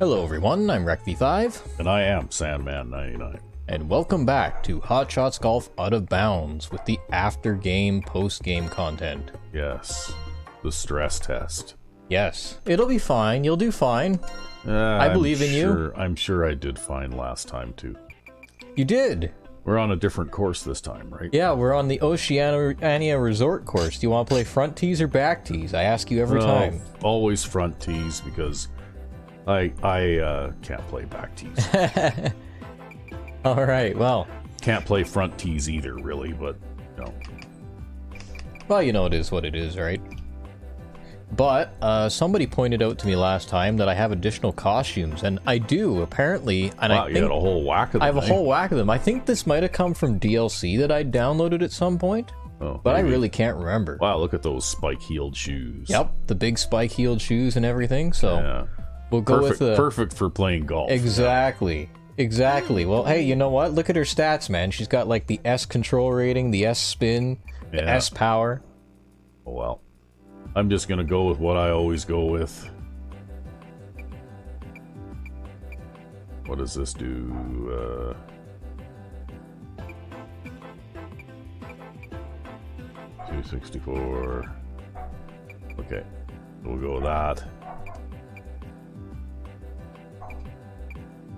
Hello everyone, I'm Recv5. And I am Sandman099. And welcome back to Hot Shots Golf Out of Bounds with the after-game, post-game content. Yes, the stress test. Yes, it'll be fine, you'll do fine. I believe in you. I'm sure I did fine last time too. You did. We're on a different course this time, right? Yeah, we're on the Oceana resort course. Do you want to play front tees or back tees? I ask you every time. Always front tees because I can't play back tees. All right, well. Can't play front tees either, really, but no. Well, you know it is what it is, right? But somebody pointed out to me last time that I have additional costumes, and I do, apparently. And wow, I you think got a whole whack of them. I have a whole whack of them. I think this might have come from DLC that I downloaded at some point, but maybe. I really can't remember. Wow, look at those spike-heeled shoes. Yep, the big spike-heeled shoes and everything, so yeah. We'll go with the... Perfect for playing golf. Exactly. Yeah. Exactly. Well, hey, you know what? Look at her stats, man. She's got, like, the S control rating, the S spin, the S power. Oh, well. I'm just gonna go with what I always go with. What does this do? 264. Okay, we'll go with that.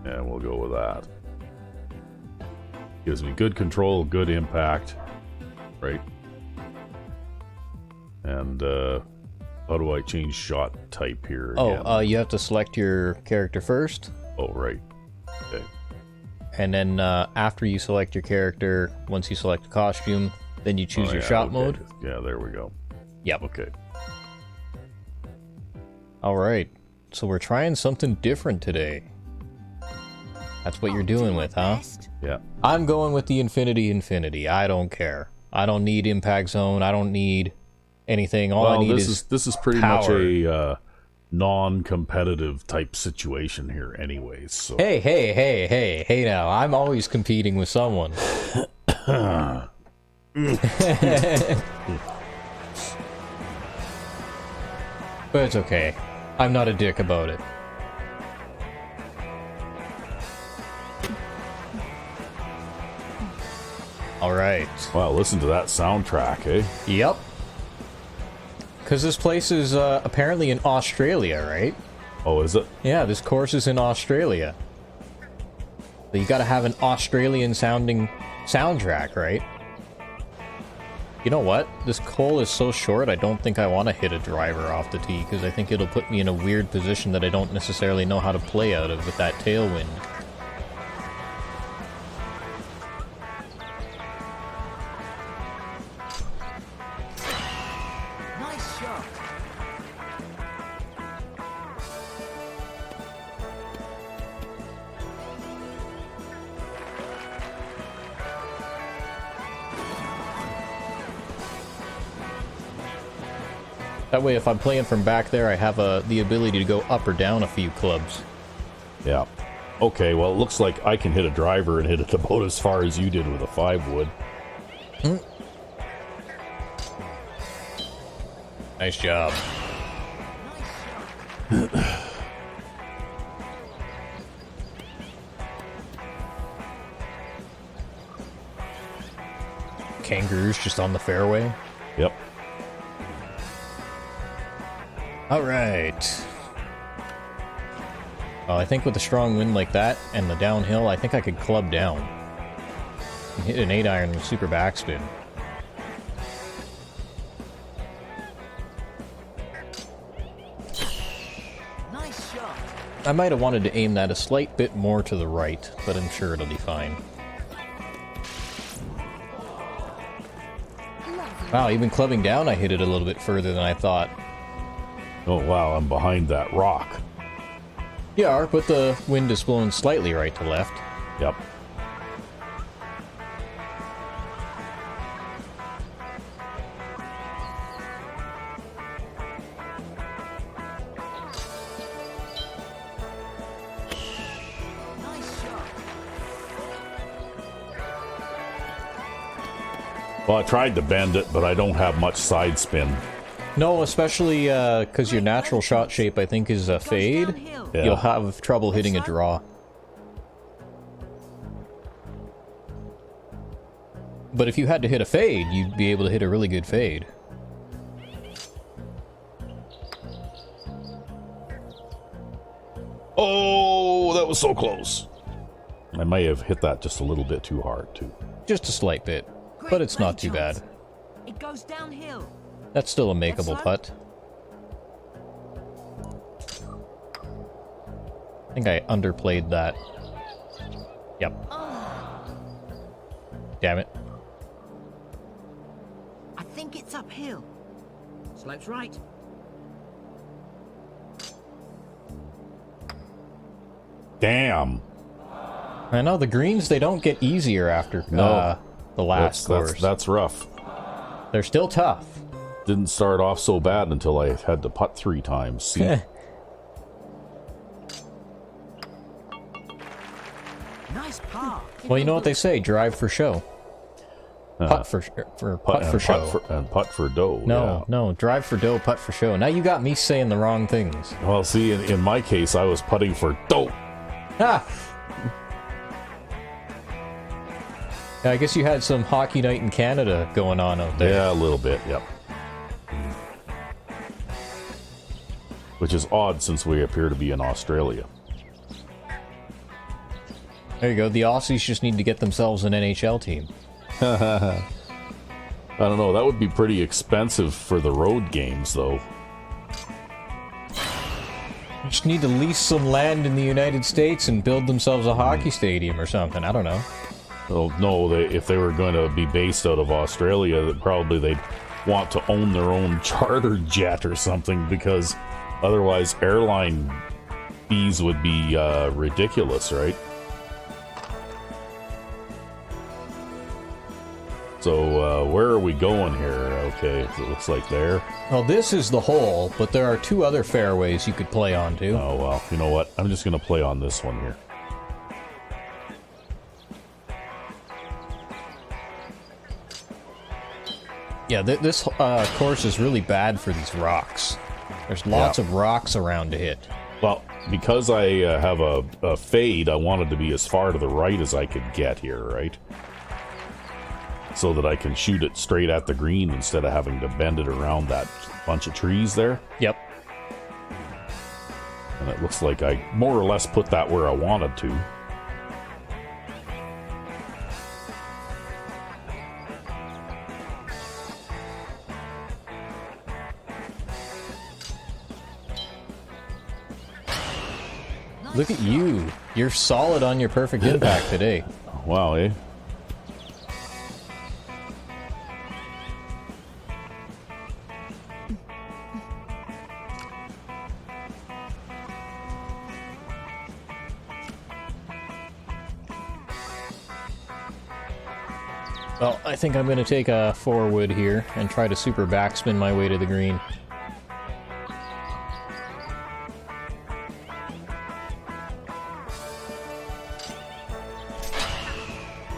And we'll go with that. Gives me good control, good impact, right? And how do I change shot type here again? Oh, you have to select your character first. Oh, right. Okay. And then after you select your character, once you select a costume, then you choose your shot mode. Yeah, there we go. Yep. Okay. All right. So we're trying something different today. That's what you're doing with, huh? Yeah. I'm going with the Infinity. I don't care. I don't need Impact Zone. I don't need anything. All I need is this is pretty power. much a non-competitive type situation here anyways. So. Hey now. I'm always competing with someone. But it's okay. I'm not a dick about it. Alright. Wow, listen to that soundtrack, eh? Yep. Because this place is apparently in Australia, right? Oh, is it? Yeah, this course is in Australia. So you gotta have an Australian-sounding soundtrack, right? You know what? This hole is so short, I don't think I want to hit a driver off the tee, because I think it'll put me in a weird position that I don't necessarily know how to play out of with that tailwind. That way, if I'm playing from back there, I have the ability to go up or down a few clubs. Yeah. Okay, well, it looks like I can hit a driver and hit it about as far as you did with a 5 wood. Nice job. Kangaroos just on the fairway. Yep. Alright. Well, I think with a strong wind like that and the downhill, I think I could club down. And hit an 8-iron with super backspin. Nice shot. I might have wanted to aim that a slight bit more to the right, but I'm sure it'll be fine. Wow, even clubbing down, I hit it a little bit further than I thought. Oh, wow, I'm behind that rock. You are, but the wind is blowing slightly right to left. Yep. Well, I tried to bend it, but I don't have much side spin. No, especially because your natural shot shape, I think, is a fade. Downhill. Yeah. You'll have trouble hitting a draw. But if you had to hit a fade, you'd be able to hit a really good fade. Oh, that was so close. I may have hit that just a little bit too hard, too. Just a slight bit, Great but it's not play, too bad. Chance. It goes downhill. That's still a makeable That's putt. I think I underplayed that. Yep. Damn it. I think it's uphill. Slope's right. Damn. I know the greens, they don't get easier after No. the last course. That's rough. They're still tough. Didn't start off so bad until I had to putt 3 times. See? Nice par. Well, you know what they say, drive for show. Putt for show. Putt for dough. No, yeah. no, drive for dough, putt for show. Now you got me saying the wrong things. Well, see, in my case, I was putting for dough. Ah! Yeah, I guess you had some hockey night in Canada going on out there. Yeah, a little bit, yep. Which is odd since we appear to be in Australia. There you go, the Aussies just need to get themselves an NHL team. I don't know, that would be pretty expensive for the road games, though. Just need to lease some land in the United States and build themselves a hockey stadium or something, I don't know. Well, no, if they were going to be based out of Australia, that probably they'd want to own their own charter jet or something, because otherwise airline fees would be ridiculous, right? So, where are we going here? Okay, it looks like there. Well, this is the hole, but there are 2 other fairways you could play on too. Oh, well, you know what? I'm just going to play on this one here. Yeah, this course is really bad for these rocks. There's lots of rocks around to hit. Well, because I have a fade, I wanted to be as far to the right as I could get here, right? So that I can shoot it straight at the green instead of having to bend it around that bunch of trees there. Yep. And it looks like I more or less put that where I wanted to. Look at you. You're solid on your perfect impact today. Wow, eh? Well, I think I'm going to take a 4-wood here and try to super backspin my way to the green.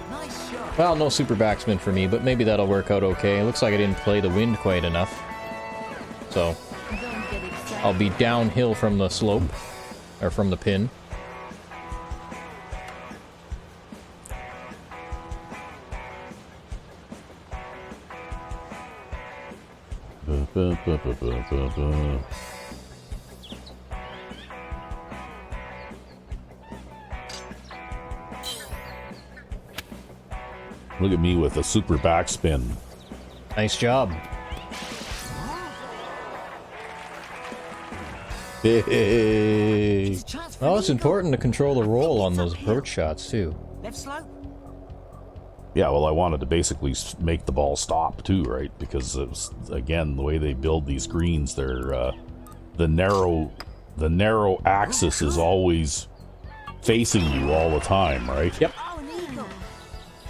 Nice shot. Well, no super backspin for me, but maybe that'll work out okay. It looks like I didn't play the wind quite enough. So, Don't get excited. I'll be downhill from the slope, or from the pin. Look at me with a super backspin. Nice job. Hey. It's a chance for Well, an it's eagle. important to control the roll on those approach shots, too. Left slope. Yeah, well, I wanted to basically make the ball stop too, right? Because it was, again, the way they build these greens, they're the narrow axis is always facing you all the time, right? Yep. Oh, an eagle.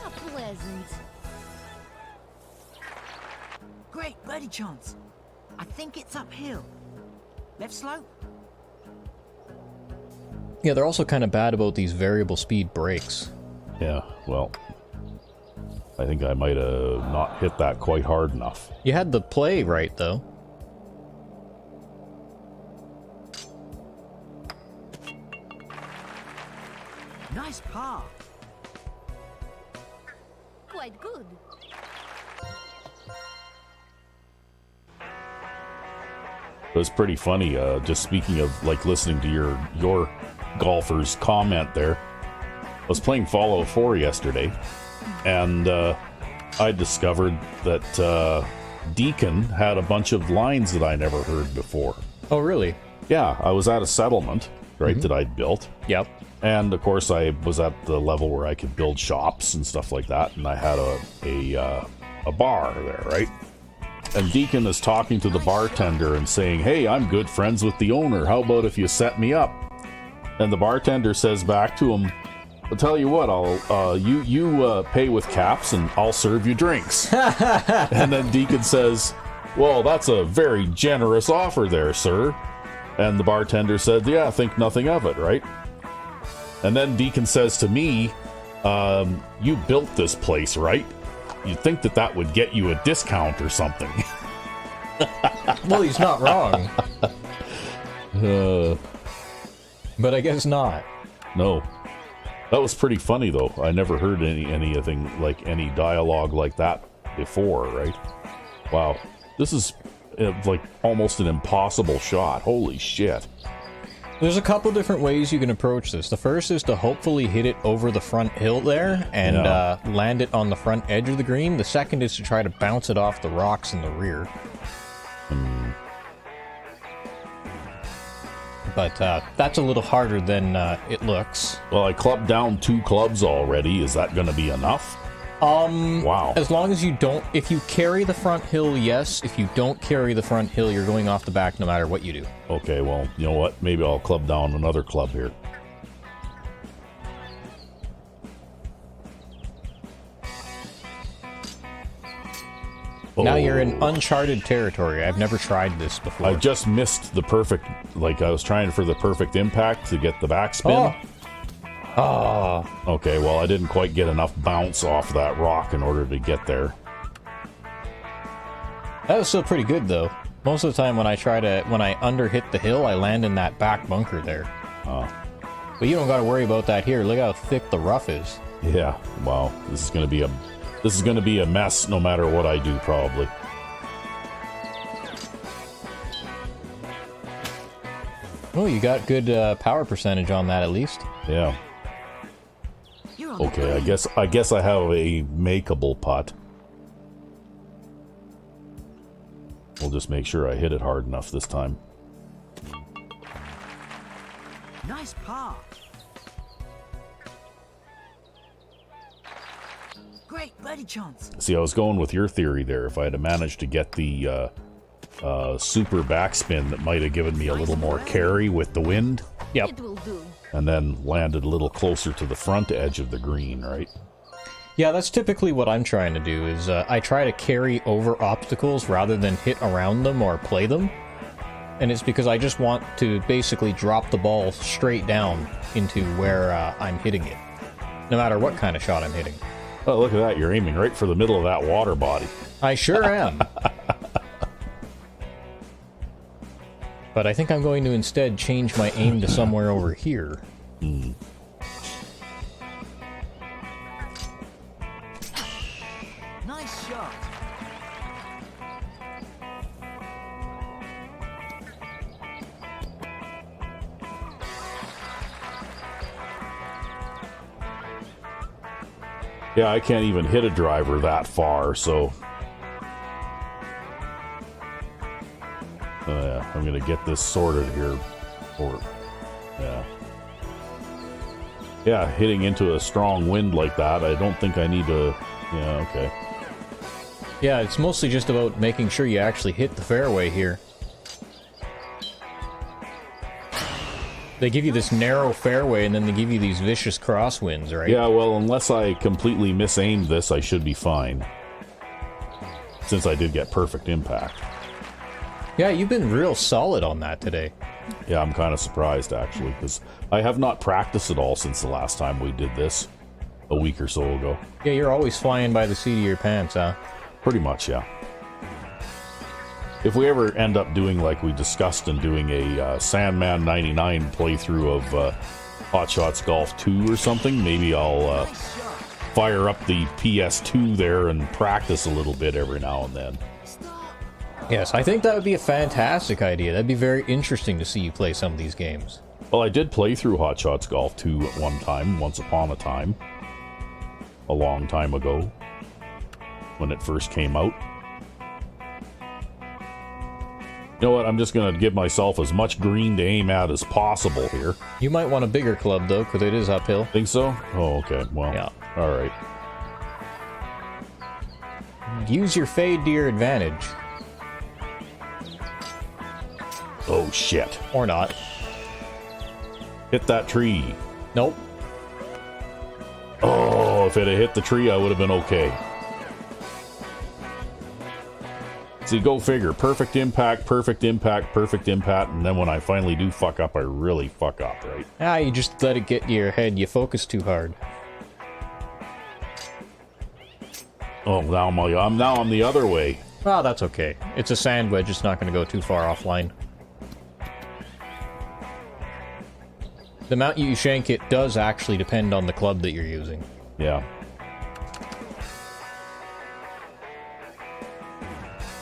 How pleasant. Great birdie chance. I think it's uphill. Left slope. Yeah, they're also kind of bad about these variable speed breaks. Yeah. Well, I think I might have not hit that quite hard enough. You had the play right, though. Nice par. Quite good. It was pretty funny, just speaking of, like, listening to your golfer's comment there. I was playing Fallout 4 yesterday, and I discovered that Deacon had a bunch of lines that I never heard before. Oh, really? Yeah, I was at a settlement, right, that I'd built. Yep. And, of course, I was at the level where I could build shops and stuff like that, and I had a bar there, right? And Deacon is talking to the bartender and saying, "Hey, I'm good friends with the owner. How about if you set me up?" And the bartender says back to him, "I'll tell you what, you pay with caps and I'll serve you drinks." And then Deacon says, "Well, that's a very generous offer there, sir." And the bartender said, "Yeah, think nothing of it, right?" And then Deacon says to me, "You built this place, right? You'd think that would get you a discount or something." Well, he's not wrong. But I guess not. No. That was pretty funny, though. I never heard anything like any dialogue like that before, right? Wow. This is like almost an impossible shot. Holy shit. There's a couple different ways you can approach this. The first is to hopefully hit it over the front hill there and land it on the front edge of the green. The second is to try to bounce it off the rocks in the rear. But that's a little harder than it looks. Well, I clubbed down 2 clubs already. Is that going to be enough? Wow. As long as you don't... If you carry the front hill, yes. If you don't carry the front hill, you're going off the back no matter what you do. Okay, well, you know what? Maybe I'll club down another club here. Now you're in uncharted territory. I've never tried this before. I just missed the perfect... Like, I was trying for the perfect impact to get the backspin. Oh. Okay, well, I didn't quite get enough bounce off that rock in order to get there. That was still pretty good, though. Most of the time when I underhit the hill, I land in that back bunker there. But you don't got to worry about that here. Look how thick the rough is. Yeah, wow. This is going to be a mess no matter what I do, probably. Oh, you got good power percentage on that at least. Yeah. Okay, I guess I have a makeable putt. We'll just make sure I hit it hard enough this time. Nice par. Great birdie chance. See, I was going with your theory there. If I had managed to get the super backspin, that might have given me a little more carry with the wind. Yep. It will do. And then landed a little closer to the front edge of the green, right? Yeah, that's typically what I'm trying to do, is I try to carry over obstacles rather than hit around them or play them. And it's because I just want to basically drop the ball straight down into where I'm hitting it. No matter what kind of shot I'm hitting. Oh, look at that. You're aiming right for the middle of that water body. I sure am. But I think I'm going to instead change my aim to somewhere over here. Nice shot. Yeah, I can't even hit a driver that far, so... yeah, I'm gonna get this sorted here. Yeah, hitting into a strong wind like that, I don't think I need to... Yeah, okay. Yeah, it's mostly just about making sure you actually hit the fairway here. They give you this narrow fairway, and then they give you these vicious crosswinds, right? Yeah, well, unless I completely misaimed this, I should be fine. Since I did get perfect impact. Yeah, you've been real solid on that today. Yeah, I'm kind of surprised, actually, because I have not practiced at all since the last time we did this, a week or so ago. Yeah, you're always flying by the seat of your pants, huh? Pretty much, yeah. If we ever end up doing, like we discussed, and doing a Sandman099 playthrough of Hot Shots Golf 2 or something, maybe I'll fire up the PS2 there and practice a little bit every now and then. Yes, I think that would be a fantastic idea. That'd be very interesting to see you play some of these games. Well, I did play through Hot Shots Golf 2 at one time, once upon a time. A long time ago. When it first came out. You know what, I'm just going to give myself as much green to aim at as possible here. You might want a bigger club, though, because it is uphill. Think so? Oh, okay. Well, yeah. Alright. Use your fade to your advantage. Oh, shit. Or not. Hit that tree. Nope. Oh, if it had hit the tree, I would have been okay. See, go figure. Perfect impact, perfect impact, perfect impact, and then when I finally do fuck up, I really fuck up, right? Ah, you just let it get to your head. You focus too hard. Oh, now I'm the other way. Oh, that's okay. It's a sand wedge. It's not going to go too far offline. The amount you shank it does actually depend on the club that you're using. Yeah.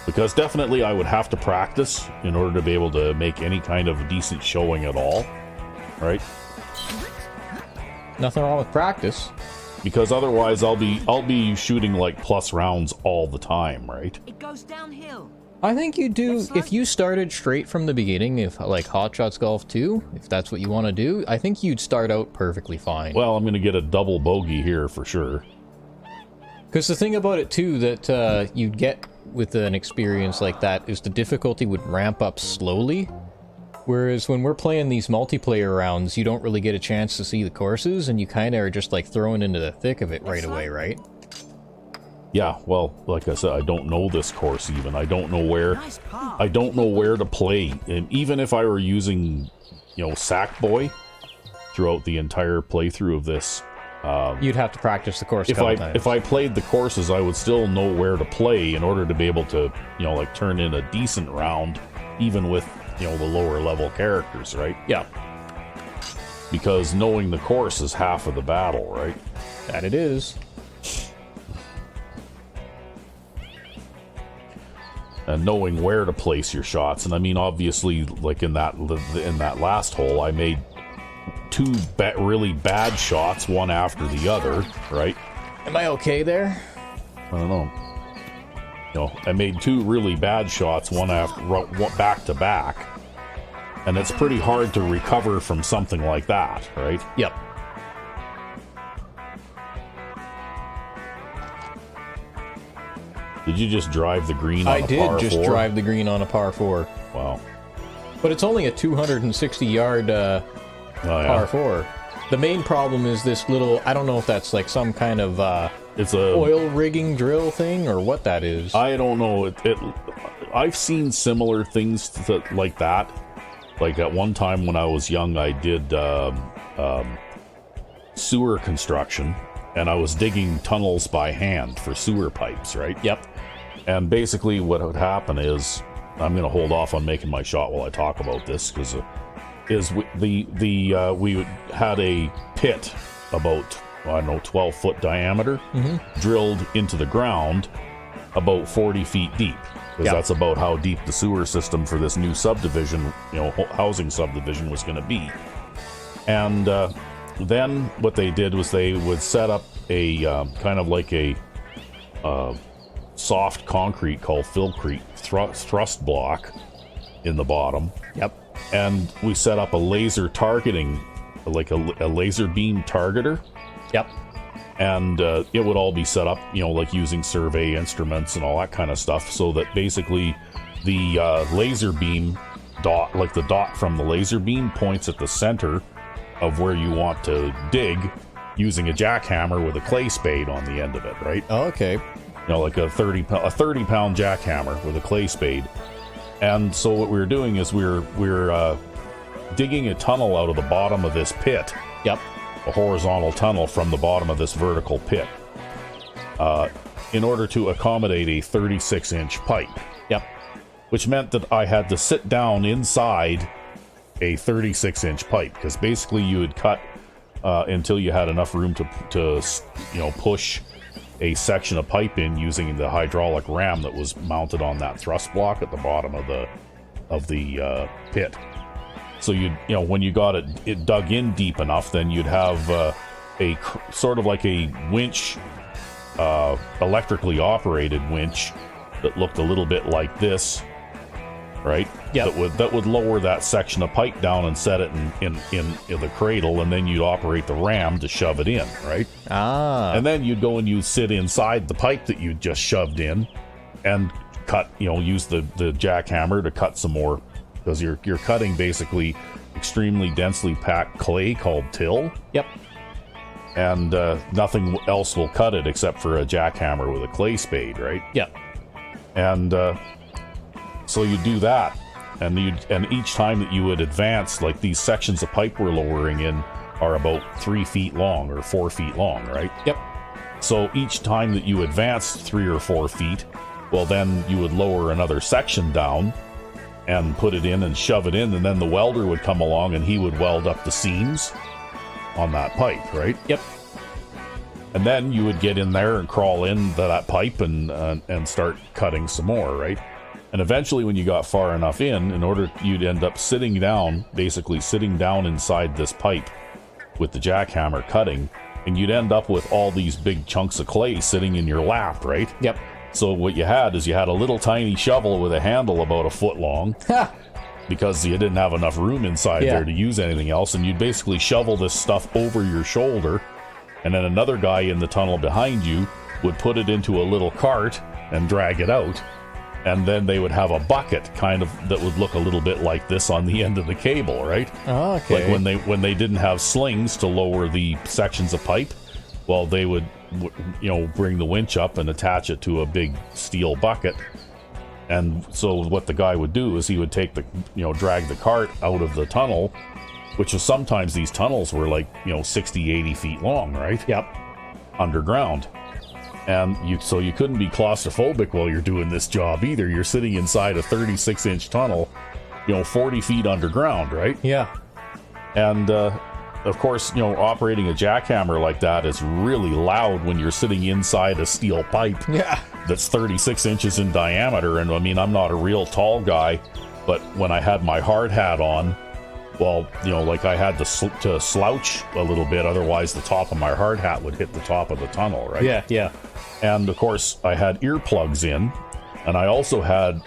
Because definitely I would have to practice in order to be able to make any kind of decent showing at all. Right? Nothing wrong with practice. Because otherwise I'll be shooting like plus rounds all the time, right? It goes downhill. I think you do, if you started straight from the beginning, if like Hot Shots Golf 2, if that's what you want to do, I think you'd start out perfectly fine. Well, I'm going to get a double bogey here for sure. Because the thing about it too that you'd get with an experience like that is the difficulty would ramp up slowly. Whereas when we're playing these multiplayer rounds, you don't really get a chance to see the courses, and you kind of are just like thrown into the thick of it right away, right? Yeah, well, like I said, I don't know this course even. I don't know where to play. And even if I were using, you know, Sackboy throughout the entire playthrough of this, you'd have to practice the course. If I played the courses, I would still know where to play in order to be able to, you know, like turn in a decent round, even with, you know, the lower level characters, right? Yeah. Because knowing the course is half of the battle, right? That it is. And knowing where to place your shots. And I mean, obviously, like in that last hole, I made two really bad shots, one after the other, right? Am I okay there? I don't know. You know, I made two really bad shots, one back to back. And it's pretty hard to recover from something like that, right? Yep. Did you just drive the green on a par 4? I did just drive the green on a par 4. Wow. But it's only a 260-yard par 4. The main problem is this little, I don't know if that's like some kind of it's a oil rigging drill thing or what that is. I don't know. I've seen similar things like that. Like at one time when I was young, I did sewer construction, and I was digging tunnels by hand for sewer pipes, right? Yep. And basically what would happen is, I'm going to hold off on making my shot while I talk about this, because we had a pit about, I don't know, 12-foot diameter, drilled into the ground about 40 feet deep. Because that's about how deep the sewer system for this new subdivision, you know, housing subdivision was going to be. And then what they did was they would set up a kind of like a soft concrete called Philcrete thrust block in the bottom. Yep. And we set up a laser targeting, like a laser beam targeter. Yep. And it would all be set up, you know, like using survey instruments and all that kind of stuff, so that basically the laser beam dot, like the dot from the laser beam, points at the center of where you want to dig using a jackhammer with a clay spade on the end of it, right? Oh, okay. You know, like a 30-pound jackhammer with a clay spade. And so what we were doing is we were digging a tunnel out of the bottom of this pit. Yep. A horizontal tunnel from the bottom of this vertical pit in order to accommodate a 36-inch pipe. Yep. Which meant that I had to sit down inside a 36-inch pipe, because basically you would cut until you had enough room to push a section of pipe in using the hydraulic ram that was mounted on that thrust block at the bottom of the pit. So when you got it dug in deep enough, then you'd have a sort of like a winch, electrically operated winch that looked a little bit like this, right? Yeah. That would lower that section of pipe down and set it in the cradle, and then you'd operate the ram to shove it in, right? Ah. And then you'd go and you'd sit inside the pipe that you just shoved in, and cut. Use the jackhammer to cut some more, because you're cutting basically extremely densely packed clay called till. Yep. And nothing else will cut it except for a jackhammer with a clay spade, right? Yep. And so you do that, and each time that you would advance, like these sections of pipe we're lowering in are about 3 feet long or 4 feet long, right? Yep. So each time that you advance 3 or 4 feet, well, then you would lower another section down and put it in and shove it in, and then the welder would come along and he would weld up the seams on that pipe, right? Yep. And then you would get in there and crawl into that pipe and start cutting some more, right? And eventually, when you got far enough you'd end up sitting down inside this pipe with the jackhammer cutting, and you'd end up with all these big chunks of clay sitting in your lap, right? Yep. So what you had is a little tiny shovel with a handle about a foot long, because you didn't have enough room inside there to use anything else, and you'd basically shovel this stuff over your shoulder, and then another guy in the tunnel behind you would put it into a little cart and drag it out, and then they would have a bucket that would look a little bit like this on the end of the cable, right? Oh, okay. Like when they didn't have slings to lower the sections of pipe, well, they would bring the winch up and attach it to a big steel bucket. And so what the guy would do is he would take drag the cart out of the tunnel, which is sometimes these tunnels were like 60, 80 feet long, right? Yep. Underground. And so you couldn't be claustrophobic while you're doing this job either. You're sitting inside a 36-inch tunnel, 40 feet underground, right? Yeah. And of course, operating a jackhammer like that is really loud when you're sitting inside a steel pipe. Yeah. That's 36 inches in diameter. And I mean, I'm not a real tall guy, but when I had my hard hat on, well, I had to slouch a little bit, otherwise the top of my hard hat would hit the top of the tunnel, right? Yeah, yeah. And of course, I had earplugs in, and I also had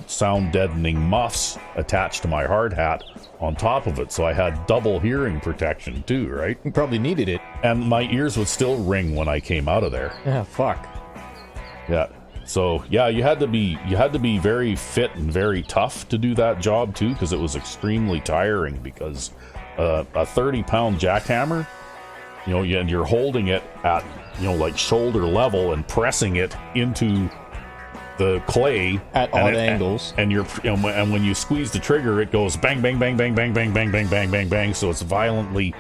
sound deadening muffs attached to my hard hat on top of it, so I had double hearing protection too, right? You probably needed it. And my ears would still ring when I came out of there. Yeah, fuck. Yeah. So yeah, you had to be very fit and very tough to do that job too, because it was extremely tiring. Because a 30-pound jackhammer, and you're holding it at shoulder level and pressing it into the clay at odd angles, and when you squeeze the trigger, it goes bang, bang, bang, bang, bang, bang, bang, bang, bang, bang, bang. So it's violently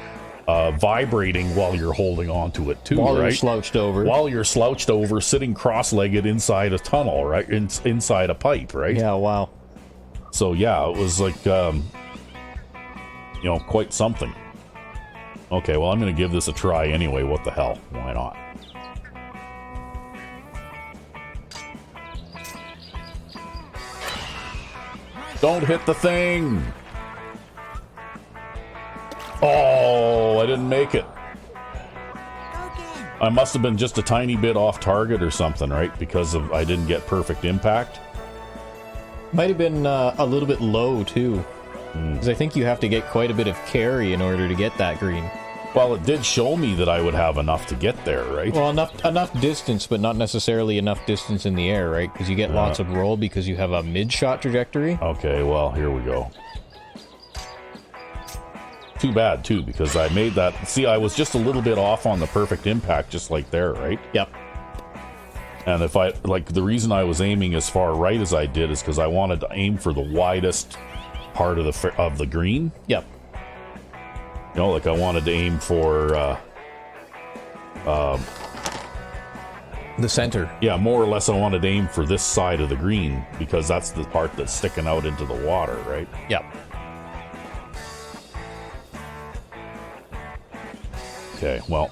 vibrating while you're holding onto it too, while right? While you're slouched over, sitting cross-legged inside a tunnel, right? Inside a pipe, right? Yeah, wow. So yeah, it was quite something. Okay, well, I'm going to give this a try anyway. What the hell? Why not? Don't hit the thing! Oh, I didn't make it. I must have been just a tiny bit off target or something, right? Because I didn't get perfect impact. Might have been a little bit low, too. Because I think you have to get quite a bit of carry in order to get that green. Well, it did show me that I would have enough to get there, right? Well, enough distance, but not necessarily enough distance in the air, right? Because you get lots of roll because you have a mid-shot trajectory. Okay, well, here we go. Too bad, too, because I made that... See, I was just a little bit off on the perfect impact, just like there, right? Yep. And if I... the reason I was aiming as far right as I did is because I wanted to aim for the widest part of the green. Yep. I wanted to aim for... the center. Yeah, more or less I wanted to aim for this side of the green, because that's the part that's sticking out into the water, right? Yep. Okay, well.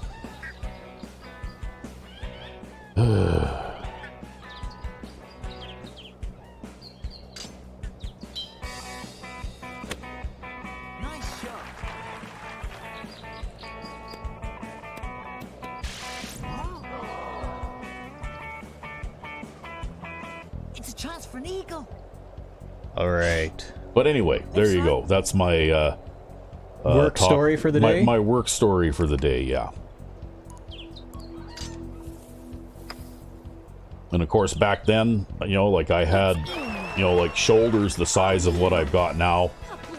Nice shot. It's a chance for an eagle. All right. But anyway, there you go. That's my Work story for the day? My work story for the day, yeah. And of course, back then, you know, like I had, you know, like shoulders the size of what I've got now.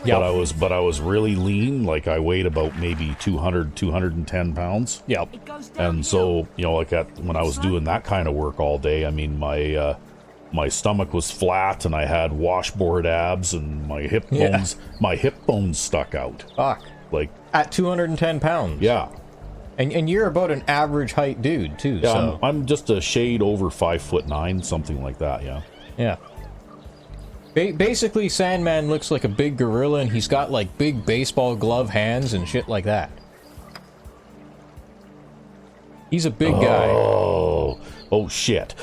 Yeah. But I was really lean. Like I weighed about maybe 200, 210 pounds. Yep. It goes down. And so, you know, like when I was doing that kind of work all day, I mean, my stomach was flat and I had washboard abs and my hip bones stuck out. Fuck. Like At 210 pounds. yeah. And you're about an average height dude, too. Yeah, So. I'm just a shade over 5'9", something like that, yeah. Yeah. Basically, Sandman looks like a big gorilla, and he's got, like, big baseball glove hands and shit like that. He's a big guy. Oh shit.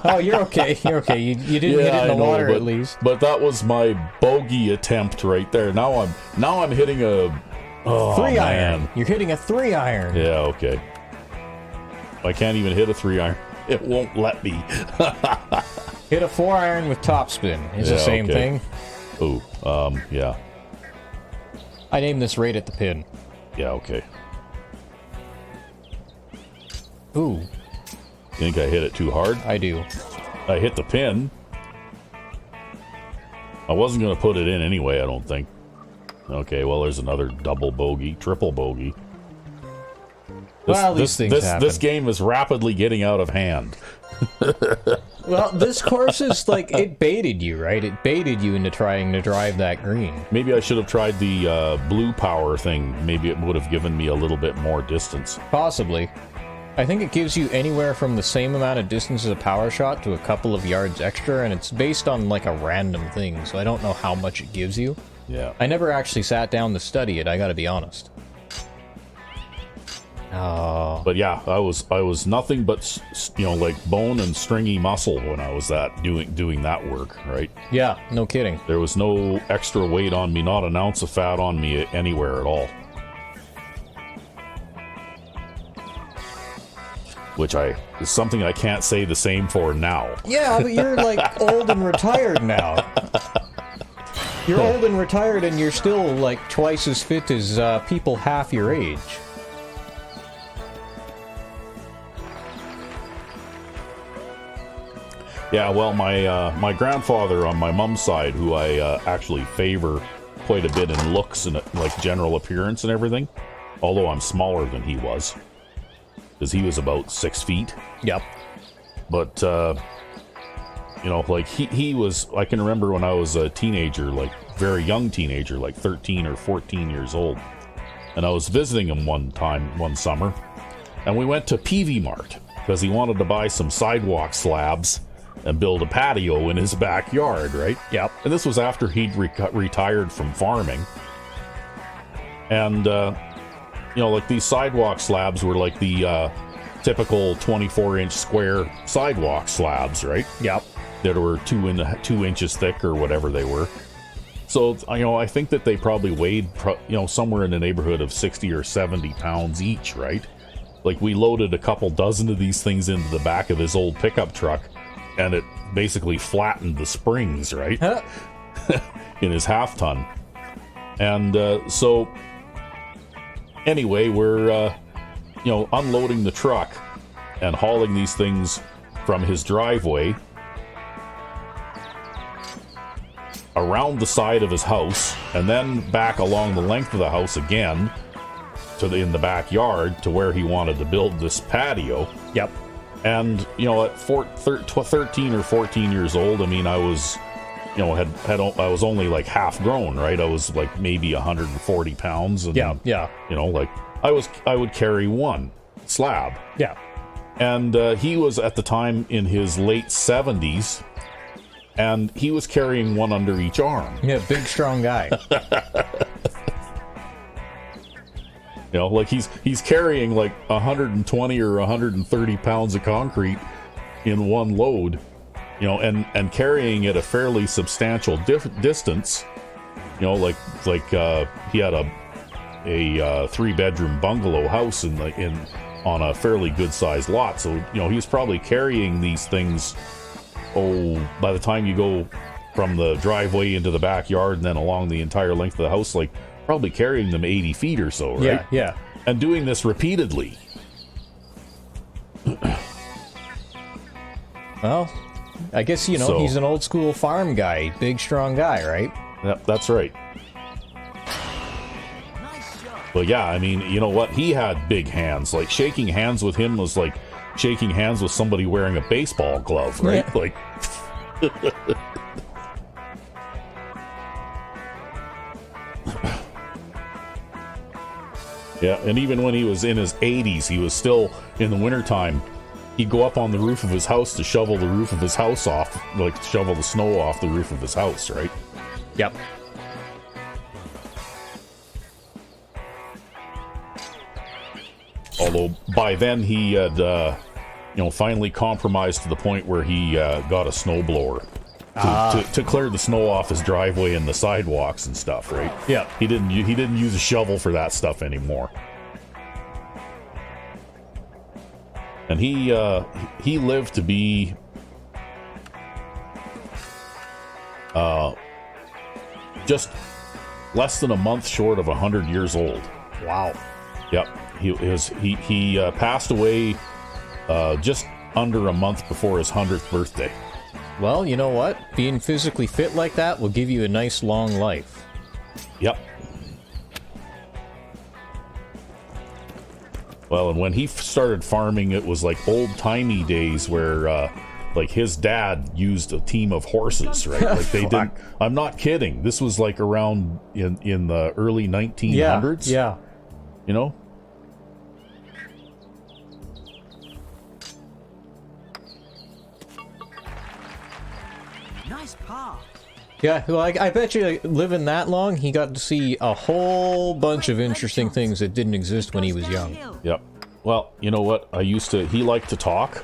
Oh, you're okay. You're okay. You didn't get it in the water, but, at least. But that was my bogey attempt right there. Now I'm hitting a 3-iron. You're hitting a 3-iron. Yeah, okay. I can't even hit a 3-iron. It won't let me. Hit a 4-iron with topspin. It's Yeah, the same okay. thing. Ooh, yeah. I named this right at the pin. Yeah, okay. Ooh, You think I hit it too hard? I do. I hit the pin. I wasn't going to put it in anyway, I don't think. Okay, well, there's another double bogey, triple bogey. Well, these things happen. This game is rapidly getting out of hand. Well, this course is like, it baited you, right? It baited you into trying to drive that green. Maybe I should have tried the blue power thing. Maybe it would have given me a little bit more distance. Possibly. I think it gives you anywhere from the same amount of distance as a power shot to a couple of yards extra, and it's based on like a random thing, so I don't know how much it gives you. Yeah. I never actually sat down to study it, I gotta be honest. Oh. But yeah, I was nothing but, you know, like bone and stringy muscle when I was doing that work, right? Yeah, no kidding. There was no extra weight on me, not an ounce of fat on me anywhere at all. Which is something I can't say the same for now. Yeah, but you're like old and retired now. You're old and retired and you're still like twice as fit as people half your age. Yeah, well, my grandfather on my mom's side, who I actually favor quite a bit in looks and like general appearance and everything, although I'm smaller than he was, because he was about 6 feet. Yep. But you know, like he was. I can remember when I was a teenager, like very young teenager, like 13 or 14 years old, and I was visiting him one summer, and we went to PV Mart because he wanted to buy some sidewalk slabs and build a patio in his backyard, right? Yep. And this was after he'd retired from farming. And, you know, like these sidewalk slabs were like the typical 24-inch square sidewalk slabs, right? Yep. That were 2 inches thick or whatever they were. So, you know, I think that they probably weighed, you know, somewhere in the neighborhood of 60 or 70 pounds each, right? Like we loaded a couple dozen of these things into the back of his old pickup truck, and it basically flattened the springs, right? Huh. In his half ton. And so anyway, we're you know, unloading the truck and hauling these things from his driveway around the side of his house and then back along the length of the house again to in the backyard to where he wanted to build this patio. Yep. And, you know, at 13 or 14 years old, I mean, I was, you know, I was only like half grown, right? I was like maybe 140 pounds. And, Yeah. you know, like I would carry one slab. Yeah. And he was at the time in his late 70s, and he was carrying one under each arm. Yeah, big strong guy. You know, like he's carrying like 120 or 130 pounds of concrete in one load, you know, and carrying it a fairly substantial distance. You know, like he had a 3-bedroom bungalow house on a fairly good sized lot. So, you know, he was probably carrying these things. By the time you go from the driveway into the backyard and then along the entire length of the house, like probably carrying them 80 feet or so, right? Yeah. And doing this repeatedly. Well, I guess, you know, he's an old school farm guy, big, strong guy, right? Yep, that's right. But yeah, I mean, you know what? He had big hands. Like, shaking hands with him was like shaking hands with somebody wearing a baseball glove, right? Yeah. Like... Yeah, and even when he was in his 80s, he was still, in the wintertime, he'd go up on the roof of his house to shovel the roof of his house off, like shovel the snow off the roof of his house, right? Yep. Although by then he had, you know, finally compromised to the point where he got a snowblower to clear the snow off his driveway and the sidewalks and stuff, right? Yeah. He didn't use a shovel for that stuff anymore. And he lived to be just less than a month short of 100 years old. Wow. Yep. He passed away just under a month before his 100th birthday. Well, you know what? Being physically fit like that will give you a nice long life. Yep. Well, and when he started farming, it was like old-timey days where like his dad used a team of horses, right? Like they didn't. I'm not kidding. This was like around in the early 1900s. Yeah. You know? Nice park. Yeah, like I bet you living that long, he got to see a whole bunch of interesting things that didn't exist when he was young. Yep. Well, you know what? He liked to talk,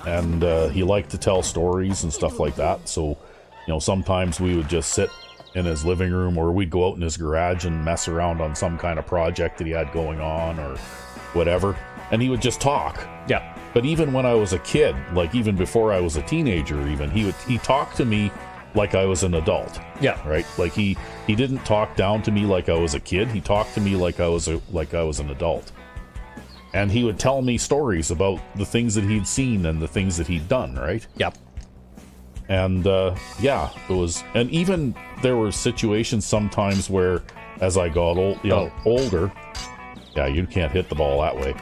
and he liked to tell stories and stuff like that. So, you know, sometimes we would just sit in his living room, or we'd go out in his garage and mess around on some kind of project that he had going on or whatever, and he would just talk. Yeah. But even when I was a kid, like even before I was a teenager, even he talked to me like I was an adult. Yeah. Right? Like he didn't talk down to me like I was a kid. He talked to me like I was an adult. And he would tell me stories about the things that he'd seen and the things that he'd done, right? Yep. And yeah, it was, and even there were situations sometimes where as I got older, yeah, you can't hit the ball that way.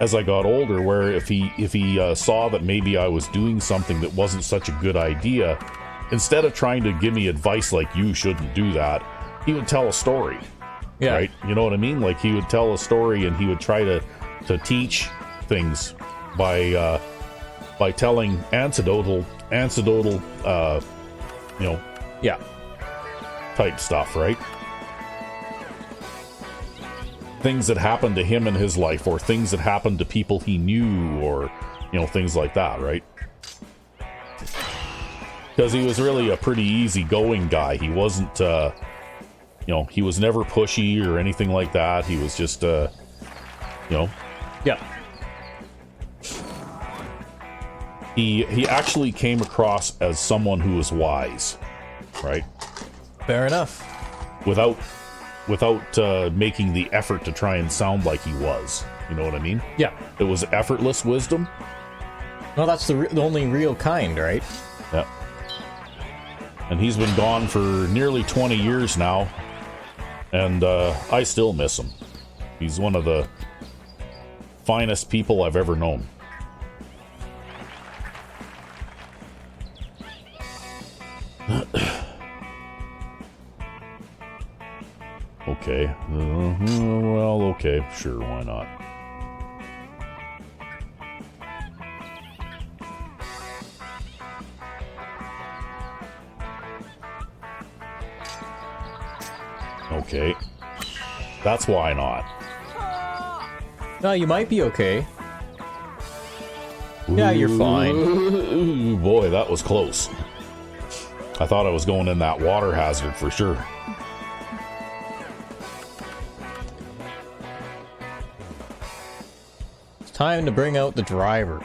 As I got older, where if he saw that maybe I was doing something that wasn't such a good idea, instead of trying to give me advice like you shouldn't do that, he would tell a story. Yeah. Right? You know what I mean? Like he would tell a story and he would try to teach things by telling anecdotal, you know, Yeah. type stuff, right? Things that happened to him in his life, or things that happened to people he knew, or, you know, things like that, right? Because he was really a pretty easygoing guy. He wasn't, you know, he was never pushy or anything like that. He was just, you know. Yeah. He actually came across as someone who was wise, right? Fair enough. Without making the effort to try and sound like he was. You know what I mean? Yeah. It was effortless wisdom. No, that's the only real kind, right? Yeah. And he's been gone for nearly 20 years now, and I still miss him. He's one of the finest people I've ever known. Okay. Well, okay. Sure, why not? Okay. That's why not. No, you might be okay. Yeah, you're fine. Ooh, boy, that was close. I thought I was going in that water hazard for sure. It's time to bring out the driver.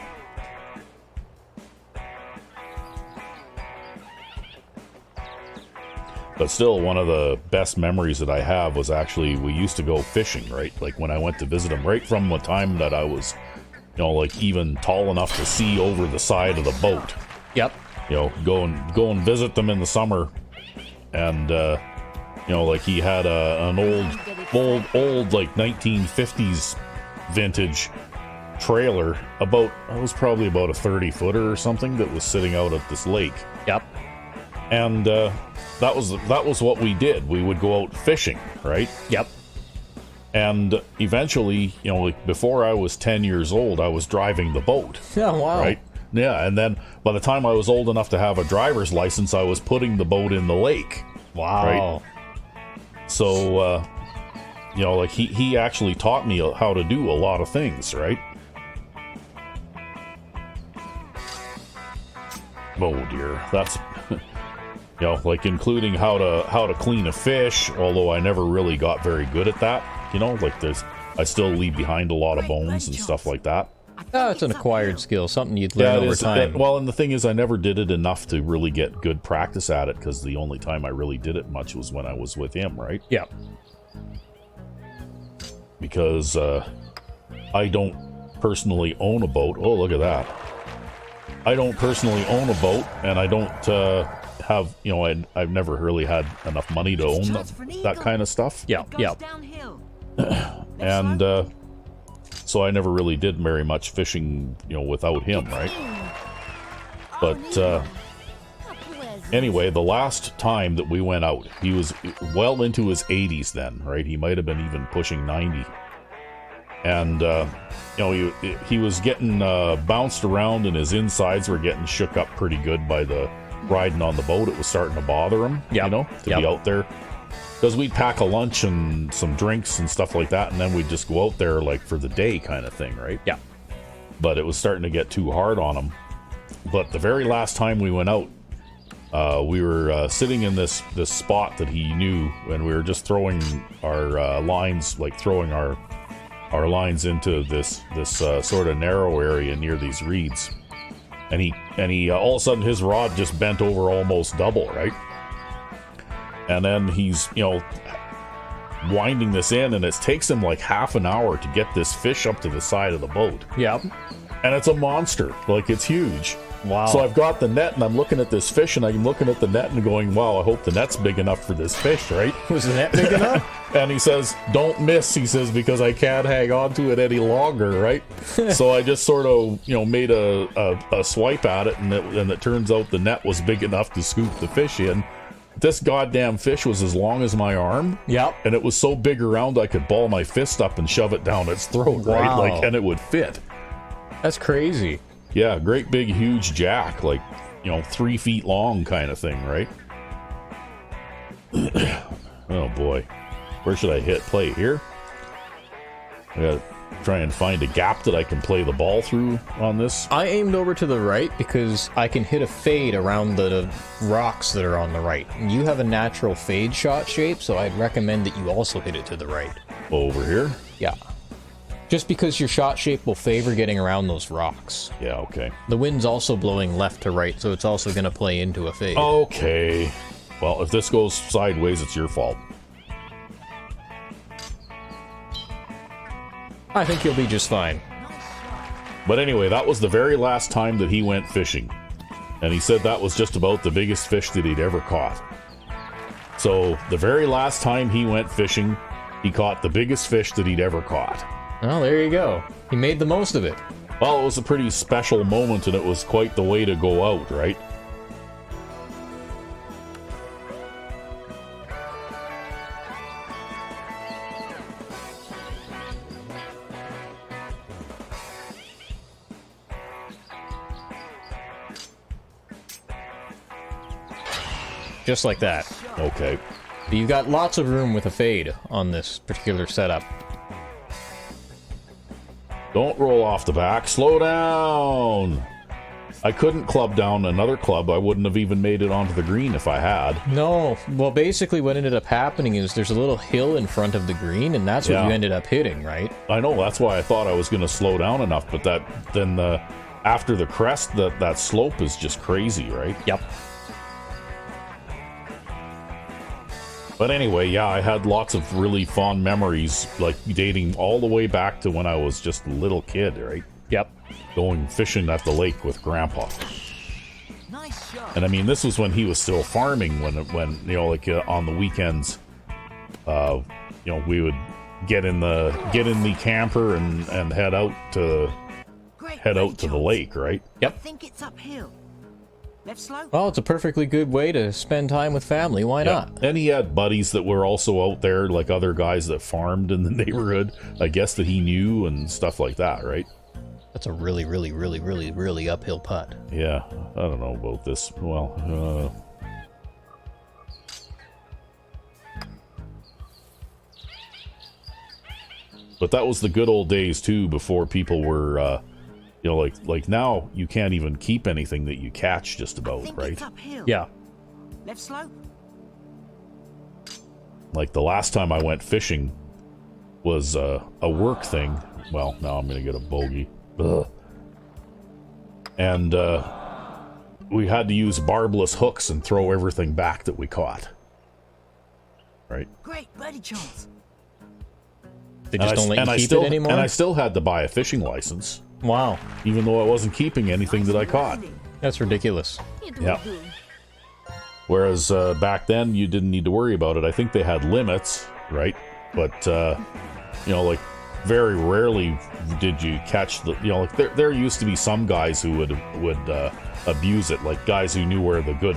But still, one of the best memories that I have was actually we used to go fishing, right? Like when I went to visit him, right from the time that I was, you know, like even tall enough to see over the side of the boat. Yep. You know, go and visit them in the summer, and you know, like he had an old like 1950s vintage trailer. It was probably about a 30-footer or something that was sitting out at this lake. Yep. And that was what we did. We would go out fishing, right? Yep. And eventually, you know, like before I was 10 years old, I was driving the boat. Oh, wow. Right? Yeah, and then by the time I was old enough to have a driver's license, I was putting the boat in the lake. Wow. Right? So, you know, like he actually taught me how to do a lot of things, right? Oh dear, that's, you know, like including how to clean a fish. Although I never really got very good at that. You know, like I still leave behind a lot of bones and stuff like that. Oh, it's an acquired skill, something you'd learn over time. Well, and the thing is, I never did it enough to really get good practice at it, because the only time I really did it much was when I was with him, right? Yeah. Because I don't personally own a boat. Oh, look at that. I don't personally own a boat, and I don't have, you know, I've never really had enough money to own that kind of stuff. Yeah, yeah. And so I never really did very much fishing, you know, without him, right? But anyway, the last time that we went out, he was well into his 80s then, right? He might have been even pushing 90. And, you know, he was getting bounced around, and his insides were getting shook up pretty good by the riding on the boat. It was starting to bother him, you know, to be out there. Because we'd pack a lunch and some drinks and stuff like that, and then we'd just go out there like for the day kind of thing, right? Yeah. But it was starting to get too hard on him. But the very last time we went out, we were sitting in this spot that he knew, and we were just throwing our lines, like throwing our lines into this sort of narrow area near these reeds. And he all of a sudden his rod just bent over almost double, right? And then he's, you know, winding this in, and it takes him like half an hour to get this fish up to the side of the boat. Yep. And it's a monster. Like, it's huge. Wow. So I've got the net, and I'm looking at this fish, and I'm looking at the net and going, wow, I hope the net's big enough for this fish, right? Was the net big enough? And he says, don't miss, he says, because I can't hang on to it any longer, right? So I just sort of, you know, made a swipe at it, and it turns out the net was big enough to scoop the fish in. This goddamn fish was as long as my arm. Yep. And it was so big around I could ball my fist up and shove it down its throat, right? Wow. Like, and it would fit. That's crazy. Yeah, great big huge jack, like, you know, 3 feet long kind of thing, right? Oh boy. Where should I hit play? Here? I gotta try and find a gap that I can play the ball through on this. I aimed over to the right because I can hit a fade around the rocks that are on the right. And you have a natural fade shot shape, so I'd recommend that you also hit it to the right. Over here? Yeah. Just because your shot shape will favor getting around those rocks. Yeah, okay. The wind's also blowing left to right, so it's also going to play into a fade. Okay. Well, if this goes sideways, it's your fault. I think you'll be just fine. But anyway, that was the very last time that he went fishing. And he said that was just about the biggest fish that he'd ever caught. So, the very last time he went fishing, he caught the biggest fish that he'd ever caught. Well, there you go. He made the most of it. Well, it was a pretty special moment, and it was quite the way to go out, right? Just like that. Okay. But you've got lots of room with a fade on this particular setup. Don't roll off the back. Slow down. I couldn't club down another club. I wouldn't have even made it onto the green if I had. No. Well, basically what ended up happening is there's a little hill in front of the green, and that's what you ended up hitting, right? I know. That's why I thought I was going to slow down enough, but then after the crest, that slope is just crazy, right? Yep. But anyway, yeah, I had lots of really fond memories, like dating all the way back to when I was just a little kid, right? Yep. Going fishing at the lake with Grandpa. Nice shot. And I mean, this was when he was still farming. When you know, like on the weekends, you know, we would get in the camper and head out to the lake, right? I Yep. think it's uphill. Left slope. Well, it's a perfectly good way to spend time with family. Why not? And he had buddies that were also out there, like other guys that farmed in the neighborhood, I guess, that he knew and stuff like that, right? That's a really, really, really, really, really uphill putt. Yeah, I don't know about this. Well, but that was the good old days too, before people were, you know, like now you can't even keep anything that you catch just I about, think right? it's uphill. Yeah. Left slope. Like the last time I went fishing was a work thing. Well, now I'm gonna get a bogey. Ugh. And we had to use barbless hooks and throw everything back that we caught. Right? Great birdie chance. They just don't let you keep it anymore? And I still had to buy a fishing license, Wow. even though I wasn't keeping anything that I caught. That's ridiculous. It Yeah. will do. Whereas back then, you didn't need to worry about it. I think they had limits, right? But, you know, like, very rarely did you catch the, you know, like, there used to be some guys who would abuse it, like guys who knew where the good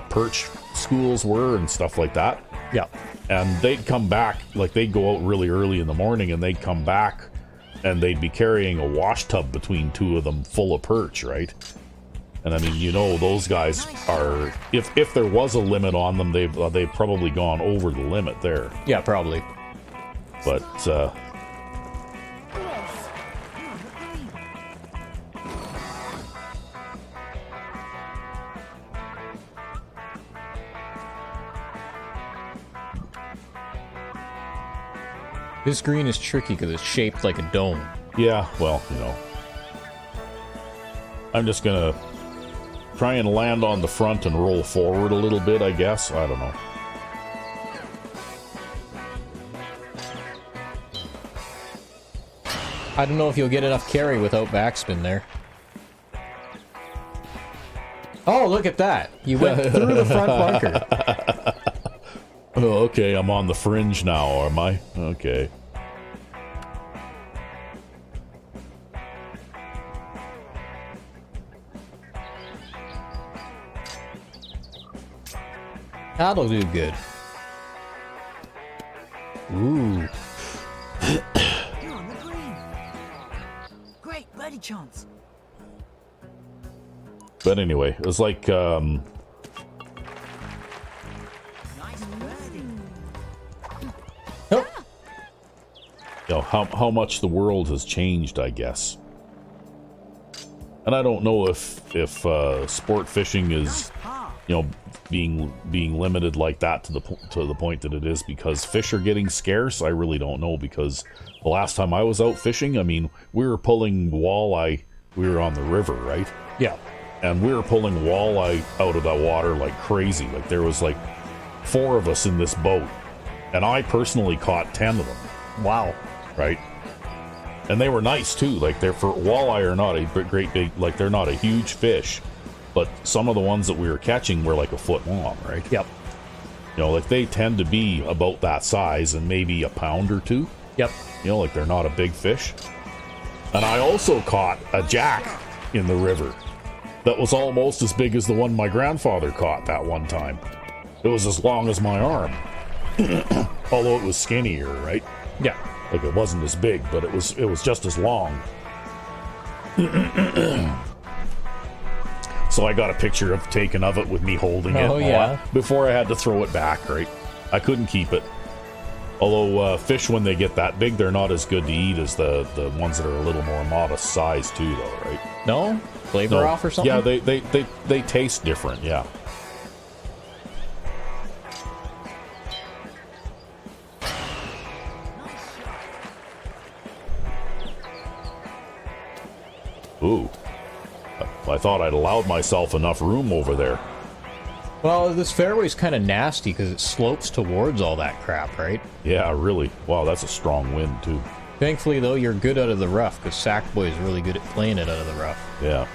perch schools were and stuff like that. Yeah. And they'd come back, like, they'd go out really early in the morning and they'd come back and they'd be carrying a wash tub between two of them full of perch, right? And I mean, you know, those guys are, if there was a limit on them, they've probably gone over the limit there. Yeah, probably. But This green is tricky because it's shaped like a dome. yeah, well, you know, I'm just gonna try and land on the front and roll forward a little bit, I guess. I don't know. I don't know if you'll get enough carry without backspin there. Oh, look at that. You went through the front bunker. Oh, okay, I'm on the fringe now, am I? Okay. That'll do good. Ooh. You're on the green. Great birdie chance. But anyway, it was like, Nice birdie. Oh. you know, how much the world has changed, I guess. And I don't know if sport fishing is, Nice par. you know, being limited like that to the point that it is because fish are getting scarce. I really don't know, because the last time I was out fishing, I mean, we were pulling walleye. We were on the river, right? Yeah. And we were pulling walleye out of that water like crazy. Like, there was like 4 of us in this boat, and I personally caught 10 of them. Wow. Right? And they were nice too. Like, they're, for walleye are not a great big, like, they're not a huge fish, but some of the ones that we were catching were like a foot long, right? Yep. You know, like, they tend to be about that size and maybe a pound or 2. Yep. You know, like, they're not a big fish. And I also caught a jack in the river that was almost as big as the one my grandfather caught that one time. It was as long as my arm. Although it was skinnier, right? Yeah. Like, it wasn't as big, but it was just as long. So I got a picture taken of it with me holding it. Oh, yeah. Before I had to throw it back, right? I couldn't keep it. Although fish, when they get that big, they're not as good to eat as the ones that are a little more modest size too, though, right? No? Flavor off or something? Yeah, they taste different, yeah. Ooh. I thought I'd allowed myself enough room over there. Well, this fairway's kind of nasty because it slopes towards all that crap, right? Yeah, really. Wow, that's a strong wind, too. Thankfully, though, you're good out of the rough because Sackboy is really good at playing it out of the rough. Yeah.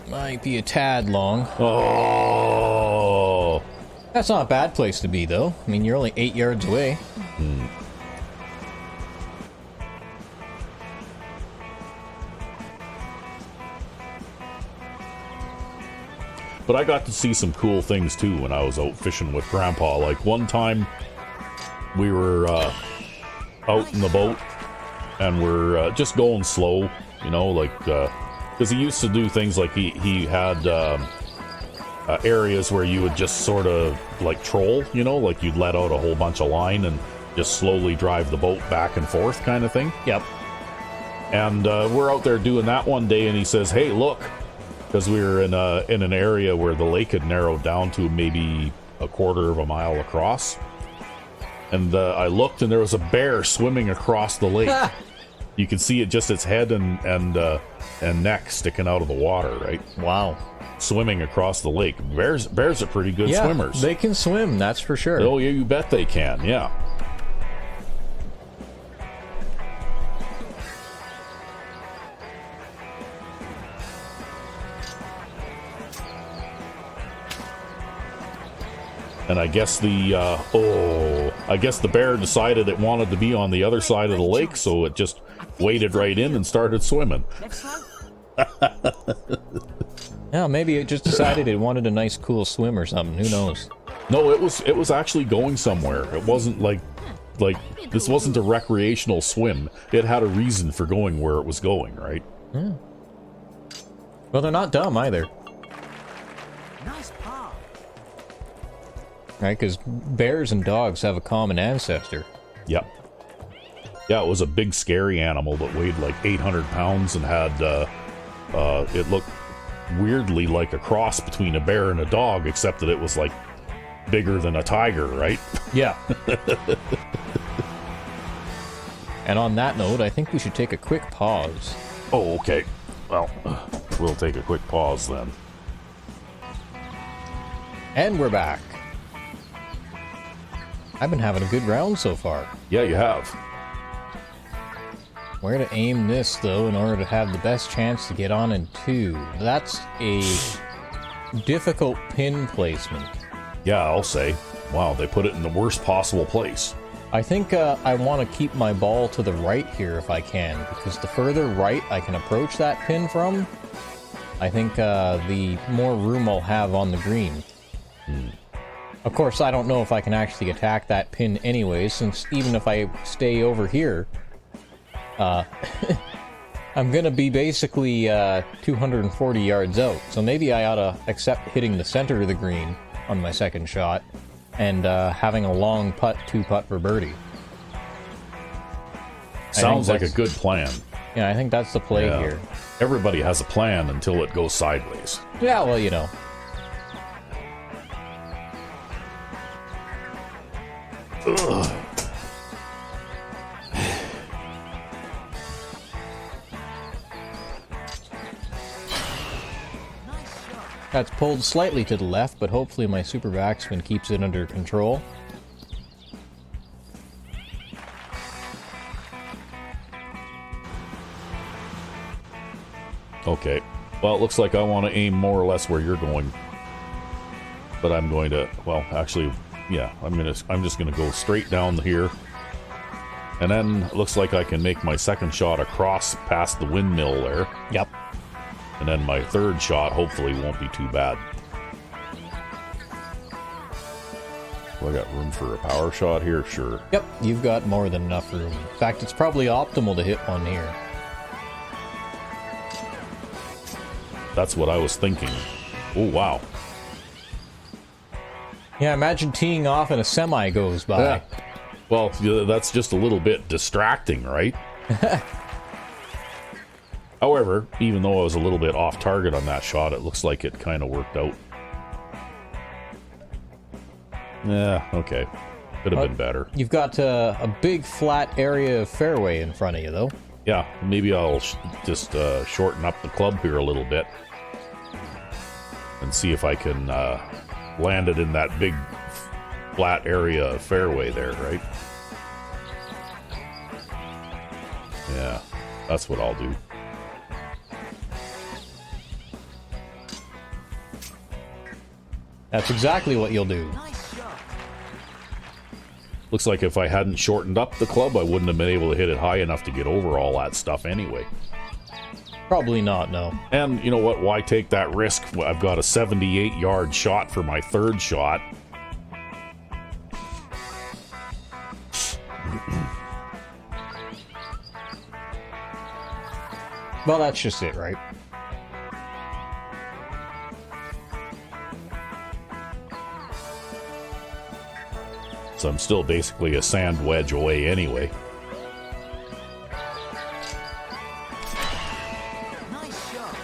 Might be a tad long. Oh. That's not a bad place to be, though. I mean, you're only 8 yards away. But I got to see some cool things, too, when I was out fishing with Grandpa. Like, one time, we were out in the boat, and we're just going slow, you know, like... because he used to do things like he had areas where you would just sort of like troll, you know, like you'd let out a whole bunch of line and just slowly drive the boat back and forth kind of thing. Yep. And we're out there doing that one day, and he says, "Hey, look," because we were in an area where the lake had narrowed down to maybe a quarter of a mile across. And I looked, and there was a bear swimming across the lake. You can see it, just its head and neck sticking out of the water, right? Wow. Swimming across the lake. Bears are pretty good swimmers. They can swim, that's for sure. Oh, yeah, you bet they can, yeah. And I guess I guess the bear decided it wanted to be on the other side of the lake, so it just waded right in and started swimming. Yeah, maybe it just decided it wanted a nice, cool swim or something. Who knows? No, it was actually going somewhere. It wasn't like this wasn't a recreational swim. It had a reason for going where it was going, right? Yeah. Well, they're not dumb either. Nice paw. Right, because bears and dogs have a common ancestor. Yep. Yeah, it was a big, scary animal that weighed like 800 pounds and had, it looked weirdly like a cross between a bear and a dog, except that it was like bigger than a tiger, right? Yeah. And on that note, I think we should take a quick pause. Oh, okay. Well, we'll take a quick pause then. And we're back. I've been having a good round so far. Yeah, you have. Where to aim this, though, in order to have the best chance to get on in 2? That's a difficult pin placement. Yeah, I'll say. Wow, they put it in the worst possible place. I think I want to keep my ball to the right here if I can, because the further right I can approach that pin from, I think the more room I'll have on the green. Of course, I don't know if I can actually attack that pin anyway, since even if I stay over here, I'm gonna be basically 240 yards out. So maybe I ought to accept hitting the center of the green on my second shot and having a long putt, 2-putt for birdie. Sounds like a good plan. Yeah, I think that's the play here. Everybody has a plan until it goes sideways. Yeah, well, you know. Ugh. That's pulled slightly to the left, but hopefully my super backspin keeps it under control. Okay. Well, it looks like I want to aim more or less where you're going. But I'm going to, well, actually, yeah, I'm just gonna go straight down here. And then it looks like I can make my second shot across past the windmill there. Yep. And then my third shot hopefully won't be too bad. Well, I got room for a power shot here, sure. Yep, you've got more than enough room. In fact, it's probably optimal to hit one here. That's what I was thinking. Oh, wow. Yeah, imagine teeing off and a semi goes by. Yeah. Well, that's just a little bit distracting, right? However, even though I was a little bit off target on that shot, it looks like it kind of worked out. Yeah, okay. Could have been better. You've got a big flat area of fairway in front of you, though. Yeah, maybe I'll just shorten up the club here a little bit. And see if I can land it in that big flat area of fairway there, right? Yeah, that's what I'll do. That's exactly what you'll do. Looks like if I hadn't shortened up the club, I wouldn't have been able to hit it high enough to get over all that stuff anyway. Probably not, no. And you know what? Why take that risk? I've got a 78-yard shot for my third shot. Well, that's just it, right? So I'm still basically a sand wedge away anyway. Nice shot.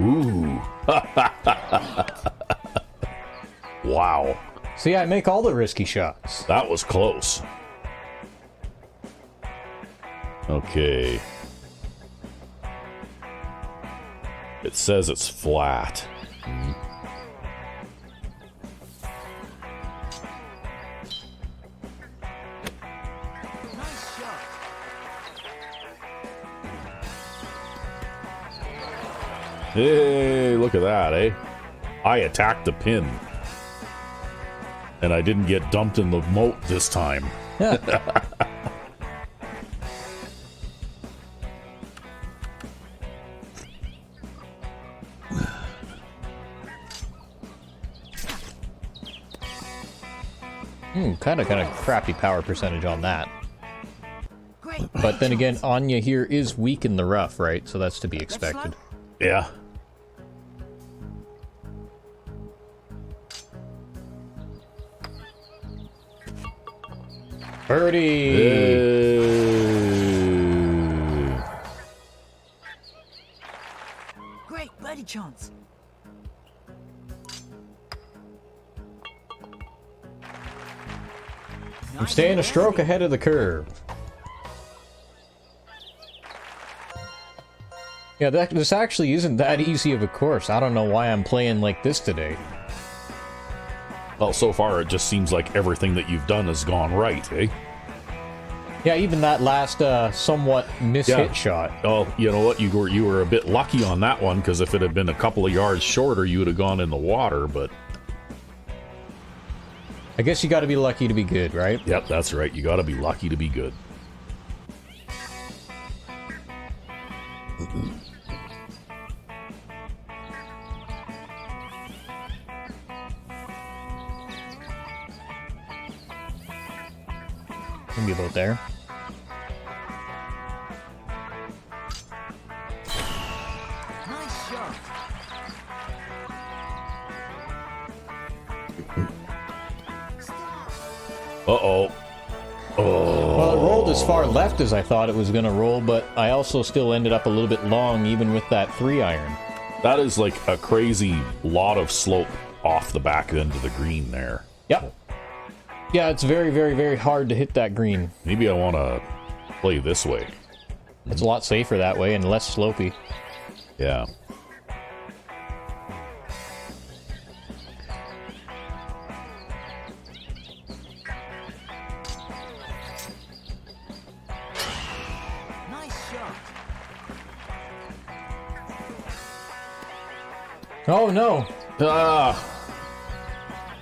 Ooh. Wow. See, I make all the risky shots. That was close. Okay. It says it's flat. Nice shot. Hey, look at that, eh? I attacked the pin. And I didn't get dumped in the moat this time. Kind of crappy power percentage on that. Great. But then again, Anya here is weak in the rough, right? So that's to be expected. Yeah. Birdie! Hey. Great birdie chance. I'm staying a stroke ahead of the curve. Yeah, this actually isn't that easy of a course. I don't know why I'm playing like this today. Well, so far it just seems like everything that you've done has gone right, eh? Yeah, even that last somewhat mishit shot. Oh, you know what? You were a bit lucky on that one, because if it had been a couple of yards shorter, you would have gone in the water, but... I guess you gotta be lucky to be good, right? Yep, that's right. You gotta be lucky to be good. Maybe about there. Nice shot. Uh-oh. Oh. Well, it rolled as far left as I thought it was gonna roll, but I also still ended up a little bit long, even with that 3-iron. That is like a crazy lot of slope off the back end of the green there. Yep. Yeah, it's very, very, very hard to hit that green. Maybe I want to play this way. It's a lot safer that way and less slopey. Yeah. Nice shot. Oh no! Ah.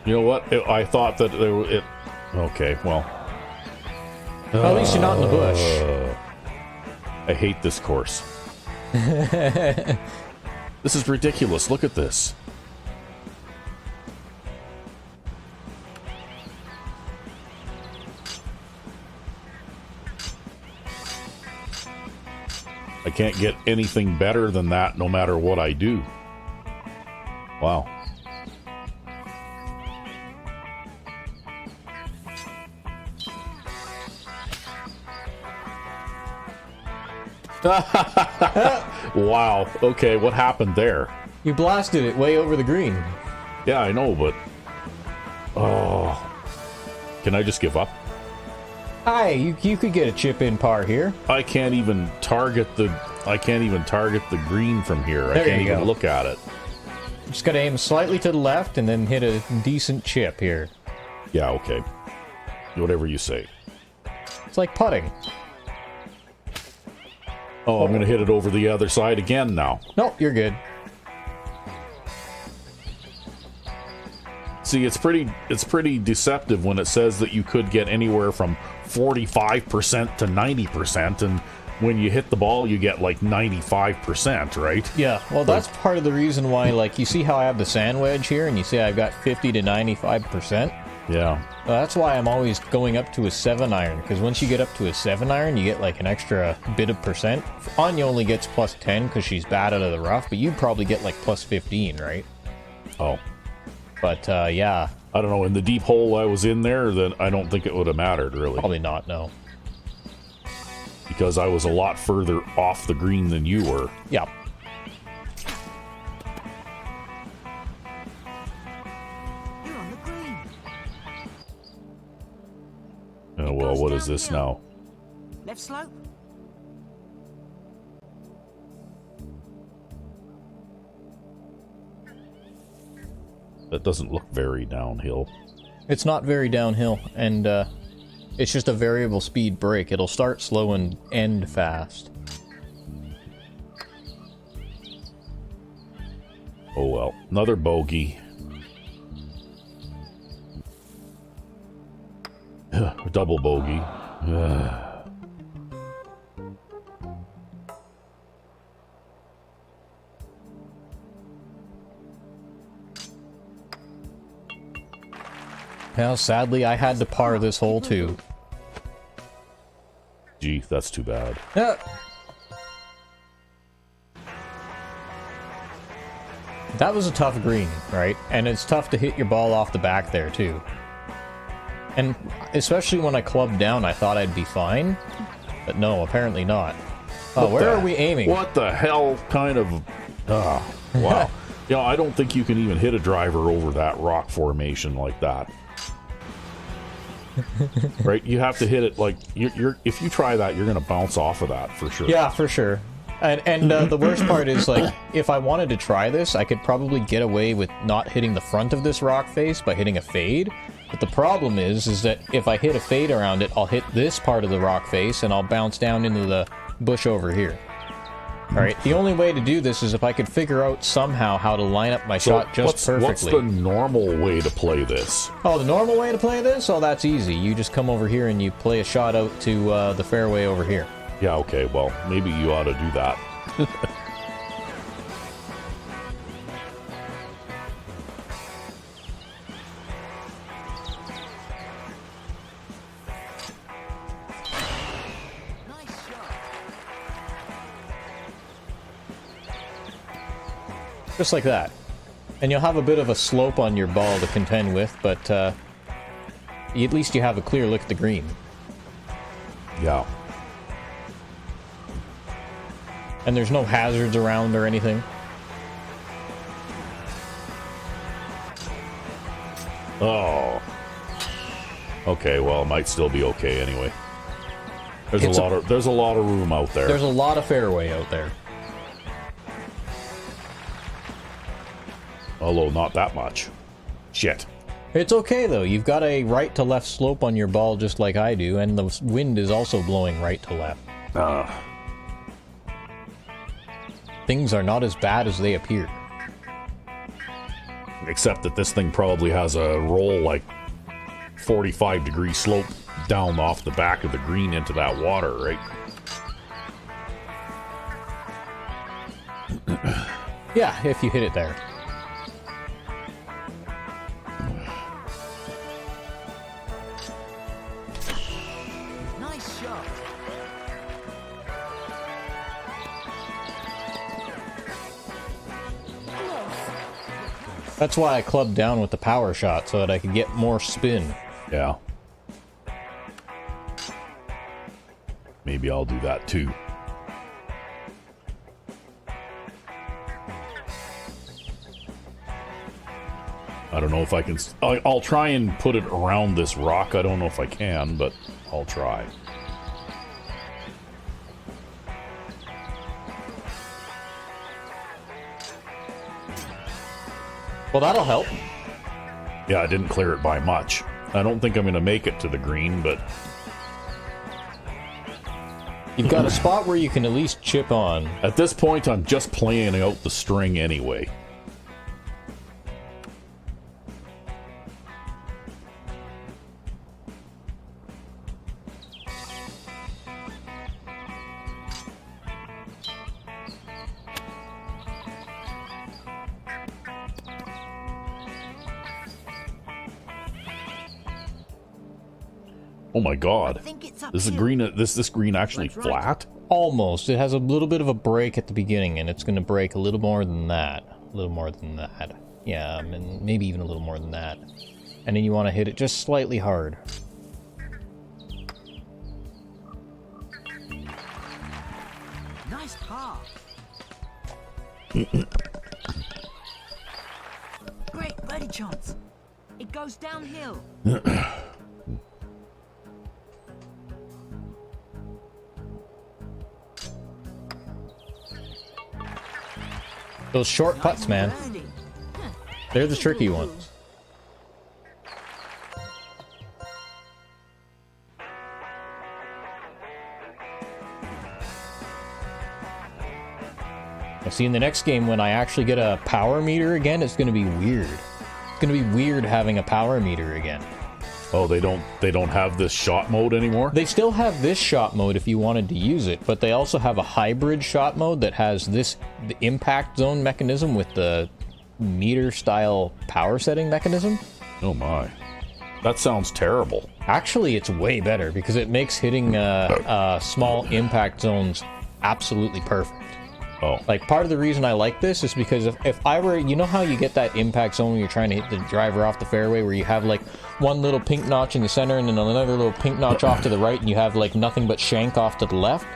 You know what? I thought that it. Okay, well. Well, at least you're not in the bush. I hate this course. This is ridiculous. Look at this. I can't get anything better than that no matter what I do. Wow. Wow. Okay, what happened there? You blasted it way over the green. Yeah, I know, but... Oh. Can I just give up? Hi, you could get a chip in par here. I can't even target the green from here. I There can't you even go. look at it. Just gotta aim slightly to the left and then hit a decent chip here. Yeah, okay. Whatever you say. It's like putting. Oh, I'm gonna hit it over the other side again now. Nope, you're good. See, it's pretty deceptive when it says that you could get anywhere from 45% to 90%, and when you hit the ball, you get like 95%, right? Yeah, well, that's part of the reason why, like, you see how I have the sand wedge here, and you see I've got 50 to 95%? Yeah. That's why I'm always going up to a 7-iron, because once you get up to a 7-iron, you get, like, an extra bit of percent. Anya only gets plus 10 because she's bad out of the rough, but you'd probably get, like, plus 15, right? Oh. But, yeah. I don't know, in the deep hole I was in there, then I don't think it would have mattered, really. Probably not, no. Because I was a lot further off the green than you were. Yeah. You're on the green. Oh, well, what is this now? Left slope. That doesn't look very downhill. It's not very downhill, and, it's just a variable speed break. It'll start slow and end fast. Oh well, another bogey. Double bogey. Well, sadly, I had to par this hole too. Gee, that's too bad. Yeah. That was a tough green, right? And it's tough to hit your ball off the back there too. And especially when I clubbed down, I thought I'd be fine. But no, apparently not. Oh, where are we aiming? What the hell kind of... wow. You know, I don't think you can even hit a driver over that rock formation like that. Right? You have to hit it like... You're if you try that, you're going to bounce off of that for sure. Yeah, for sure. And the worst part is, like, if I wanted to try this, I could probably get away with not hitting the front of this rock face by hitting a fade. But the problem is that if I hit a fade around it, I'll hit this part of the rock face and I'll bounce down into the bush over here. Alright, the only way to do this is if I could figure out somehow how to line up my shot just perfectly. What's the normal way to play this? Oh, the normal way to play this? Oh, that's easy. You just come over here and you play a shot out to the fairway over here. Yeah, okay, well, maybe you ought to do that. Nice shot. Just like that. And you'll have a bit of a slope on your ball to contend with, but at least you have a clear look at the green. Yeah. And there's no hazards around or anything. Oh. Okay, well, it might still be okay anyway. There's a lot of room out there. There's a lot of fairway out there. Although not that much. Shit. It's okay though. You've got a right to left slope on your ball just like I do, and the wind is also blowing right to left. Things are not as bad as they appear. Except that this thing probably has a roll like 45-degree slope down off the back of the green into that water, right? Yeah, if you hit it there. Nice shot. That's why I clubbed down with the power shot, so that I could get more spin. Yeah. Maybe I'll do that too. I don't know if I can... I'll try and put it around this rock. I don't know if I can, but I'll try. Well, that'll help. Yeah, I didn't clear it by much. I don't think I'm going to make it to the green, but... You've got a spot where you can at least chip on. At this point, I'm just playing out the string anyway. Oh my god. Is the green this green actually flat? Almost. It has a little bit of a break at the beginning, and it's going to break a little more than that. A little more than that. Yeah, and maybe even a little more than that. And then you want to hit it just slightly hard. Nice par. Great birdie chance. It goes downhill. Those short putts, man. They're the tricky ones. I see in the next game when I actually get a power meter again, it's going to be weird. It's going to be weird having a power meter again. Oh, they don't have this shot mode anymore? They still have this shot mode if you wanted to use it, but they also have a hybrid shot mode that has the impact zone mechanism with the meter style power setting mechanism. Oh my. That sounds terrible. Actually, it's way better because it makes hitting small impact zones absolutely perfect. Oh. Like, part of the reason I like this is because if I were... You know how you get that impact zone when you're trying to hit the driver off the fairway where you have, like, one little pink notch in the center and then another little pink notch off to the right and you have, like, nothing but shank off to the left?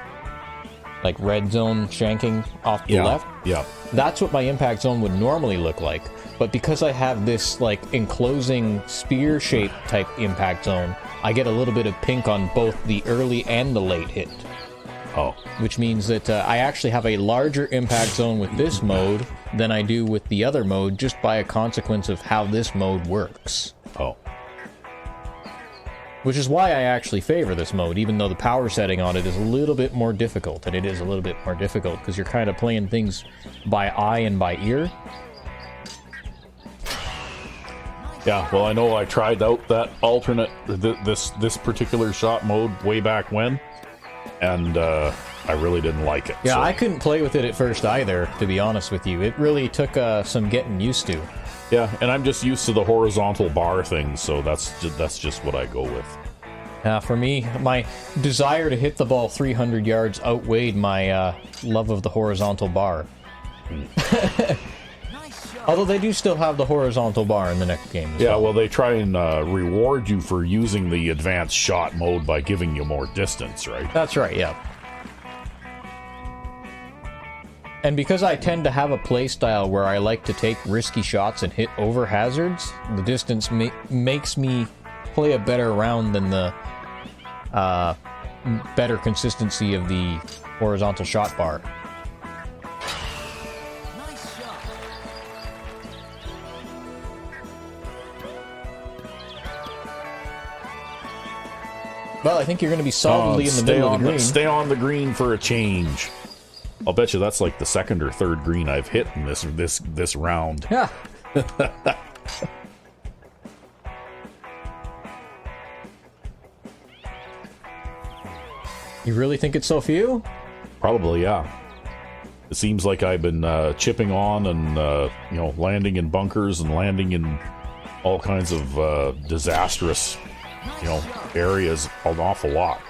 Like, red zone shanking off to the left? Yeah. That's what my impact zone would normally look like. But because I have this, like, enclosing spear-shaped type impact zone, I get a little bit of pink on both the early and the late hit. Oh. Which means that I actually have a larger impact zone with this mode than I do with the other mode, just by a consequence of how this mode works. Oh. Which is why I actually favor this mode, even though the power setting on it is a little bit more difficult, and it is a little bit more difficult, because you're kind of playing things by eye and by ear. Yeah, well, I know I tried out that alternate, this particular shot mode way back when, and I really didn't like it. Yeah, so. I couldn't play with it at first either, to be honest with you. It really took some getting used to. Yeah, and I'm just used to the horizontal bar thing, so that's just what I go with. For me, my desire to hit the ball 300 yards outweighed my love of the horizontal bar. Although they do still have the horizontal bar in the next game as well, they try and reward you for using the advanced shot mode by giving you more distance, right? That's right, yeah. And because I tend to have a play style where I like to take risky shots and hit over hazards, the distance makes me play a better round than the better consistency of the horizontal shot bar. Well, I think you're going to be solidly in the middle of the green. Stay on the green for a change. I'll bet you that's like the second or third green I've hit in this round. Yeah. You really think it's so few? Probably, yeah. It seems like I've been chipping on and landing in bunkers and landing in all kinds of disastrous areas an awful lot.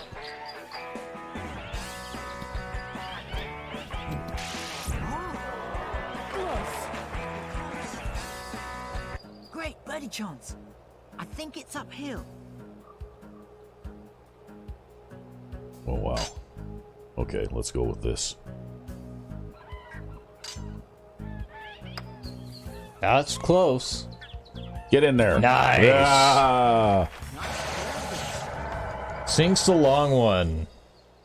chance. I think it's uphill. Oh, wow. Okay, let's go with this. That's close. Get in there. Nice. Yeah. Sinks the long one.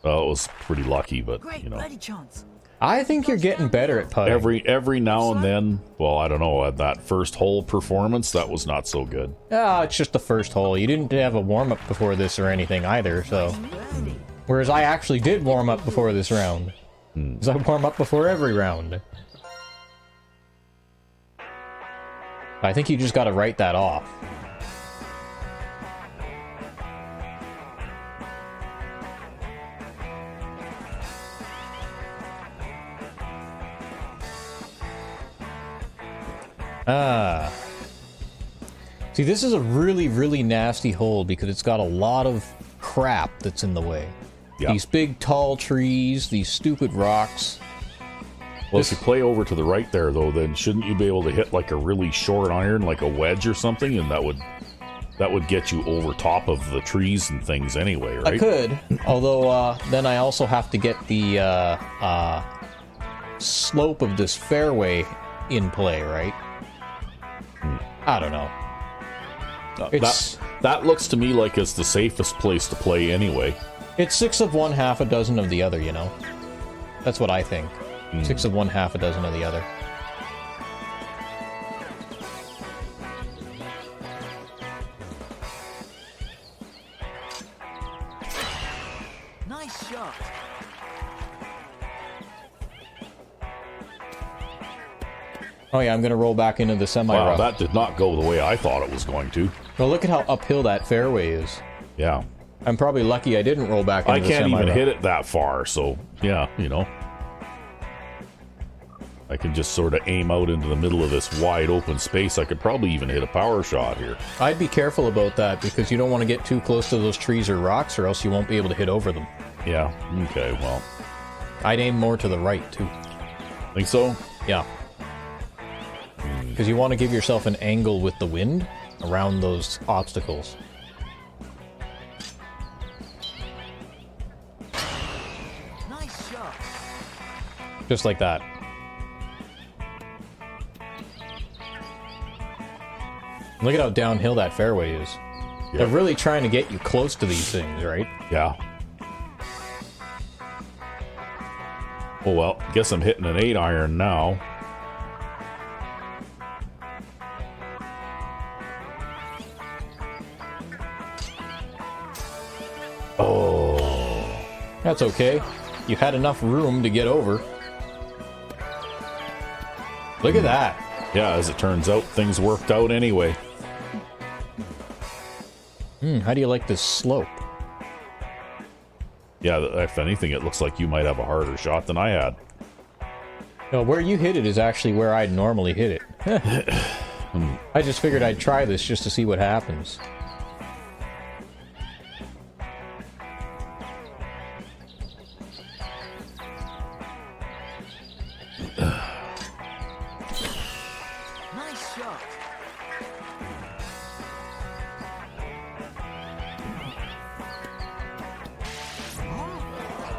Well, it was pretty lucky, but, Great you know. birdie chance. I think you're getting better at putting. Every now and then, well, I don't know, at that first hole performance, that was not so good. It's just the first hole. You didn't have a warm-up before this or anything either, so... Birdie. Whereas I actually did warm up before this round. Because I warm up before every round. I think you just gotta write that off. See, this is a really, really nasty hole because it's got a lot of crap that's in the way. Yeah. These big, tall trees, these stupid rocks. Well, if you play over to the right there, though, then shouldn't you be able to hit like a really short iron, like a wedge or something, and that would get you over top of the trees and things anyway, right? I could, although then I also have to get the slope of this fairway in play, right? I don't know. That looks to me like it's the safest place to play anyway. It's 6 of one, half a dozen of the other, you know? That's what I think. 6 of one, half a dozen of the other. Nice shot. Oh yeah, I'm gonna roll back into the semi-rough. Wow, that did not go the way I thought it was going to. Well, look at how uphill that fairway is. Yeah. I'm probably lucky I didn't roll back into I the can't semi-rough. even hit it that far, so, yeah, you know. I can just sort of aim out into the middle of this wide open space. I could probably even hit a power shot here. I'd be careful about that because you don't want to get too close to those trees or rocks or else you won't be able to hit over them. Yeah, okay, well. I'd aim more to the right, too. Think so? Yeah. Because you want to give yourself an angle with the wind around those obstacles. Nice shot. Just like that. Look at how downhill that fairway is. Yep. They're really trying to get you close to these things, right? Yeah. Oh, well, guess I'm hitting an 8-iron now. Oh. That's okay. You had enough room to get over. Look at that. Yeah, as it turns out, things worked out anyway. How do you like this slope? Yeah, if anything, it looks like you might have a harder shot than I had. No, where you hit it is actually where I'd normally hit it. I just figured I'd try this just to see what happens. Nice shot.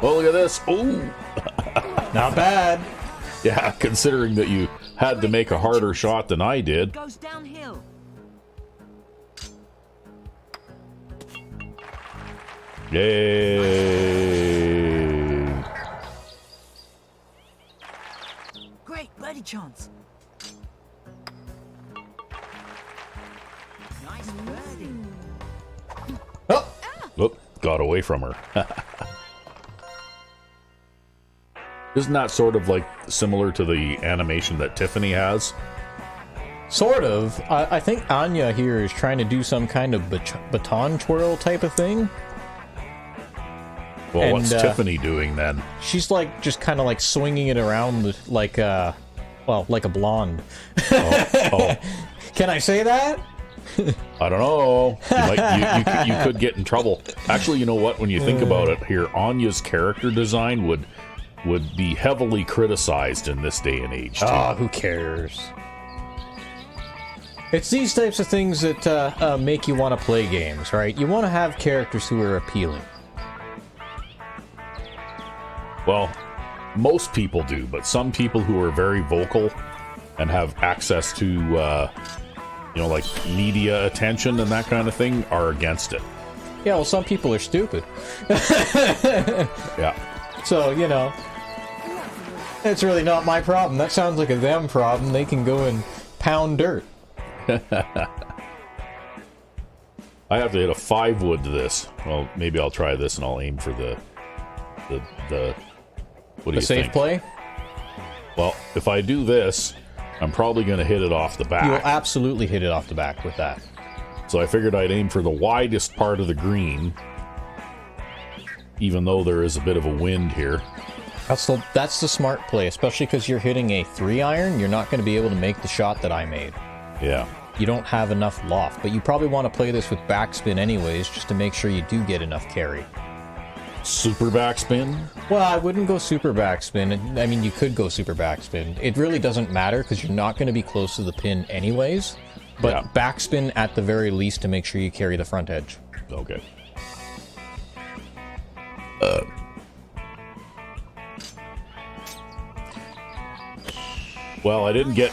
Well, look at this. Ooh. Not bad. Yeah, considering that you had to make a harder shot than I did. Goes downhill. Yay. Great birdie chance. Nice birdie. Oh! Oop, got away from her. Isn't that sort of like similar to the animation that Tiffany has? Sort of. I think Anya here is trying to do some kind of baton twirl type of thing. Well, And, what's Tiffany doing then? She's like just kind of like swinging it around like well, like a blonde. Oh, Can I say that? I don't know. You could get in trouble. Actually, you know what? When you think about it here, Anya's character design would be heavily criticized in this day and age, too. Oh, who cares? It's these types of things that make you want to play games, right? You want to have characters who are appealing. Well, most people do, but some people who are very vocal and have access to, you know, like media attention and that kind of thing are against it. Yeah, well, some people are stupid. Yeah. So, you know, it's really not my problem. That sounds like a them problem. They can go and pound dirt. I have to hit a 5 wood to this. Well, maybe I'll try this and I'll aim for the what do you safe think? play? Well, if I do this, I'm probably going to hit it off the back. You will absolutely hit it off the back with that. So I figured I'd aim for the widest part of the green, even though there is a bit of a wind here. That's the smart play, especially because you're hitting a 3-iron. You're not going to be able to make the shot that I made. Yeah. You don't have enough loft, but you probably want to play this with backspin anyways, just to make sure you do get enough carry. Super backspin? Well, I wouldn't go super backspin. I mean, you could go super backspin. It really doesn't matter because you're not going to be close to the pin anyways. But Yeah. backspin at the very least to make sure you carry the front edge. Okay. Well, I didn't get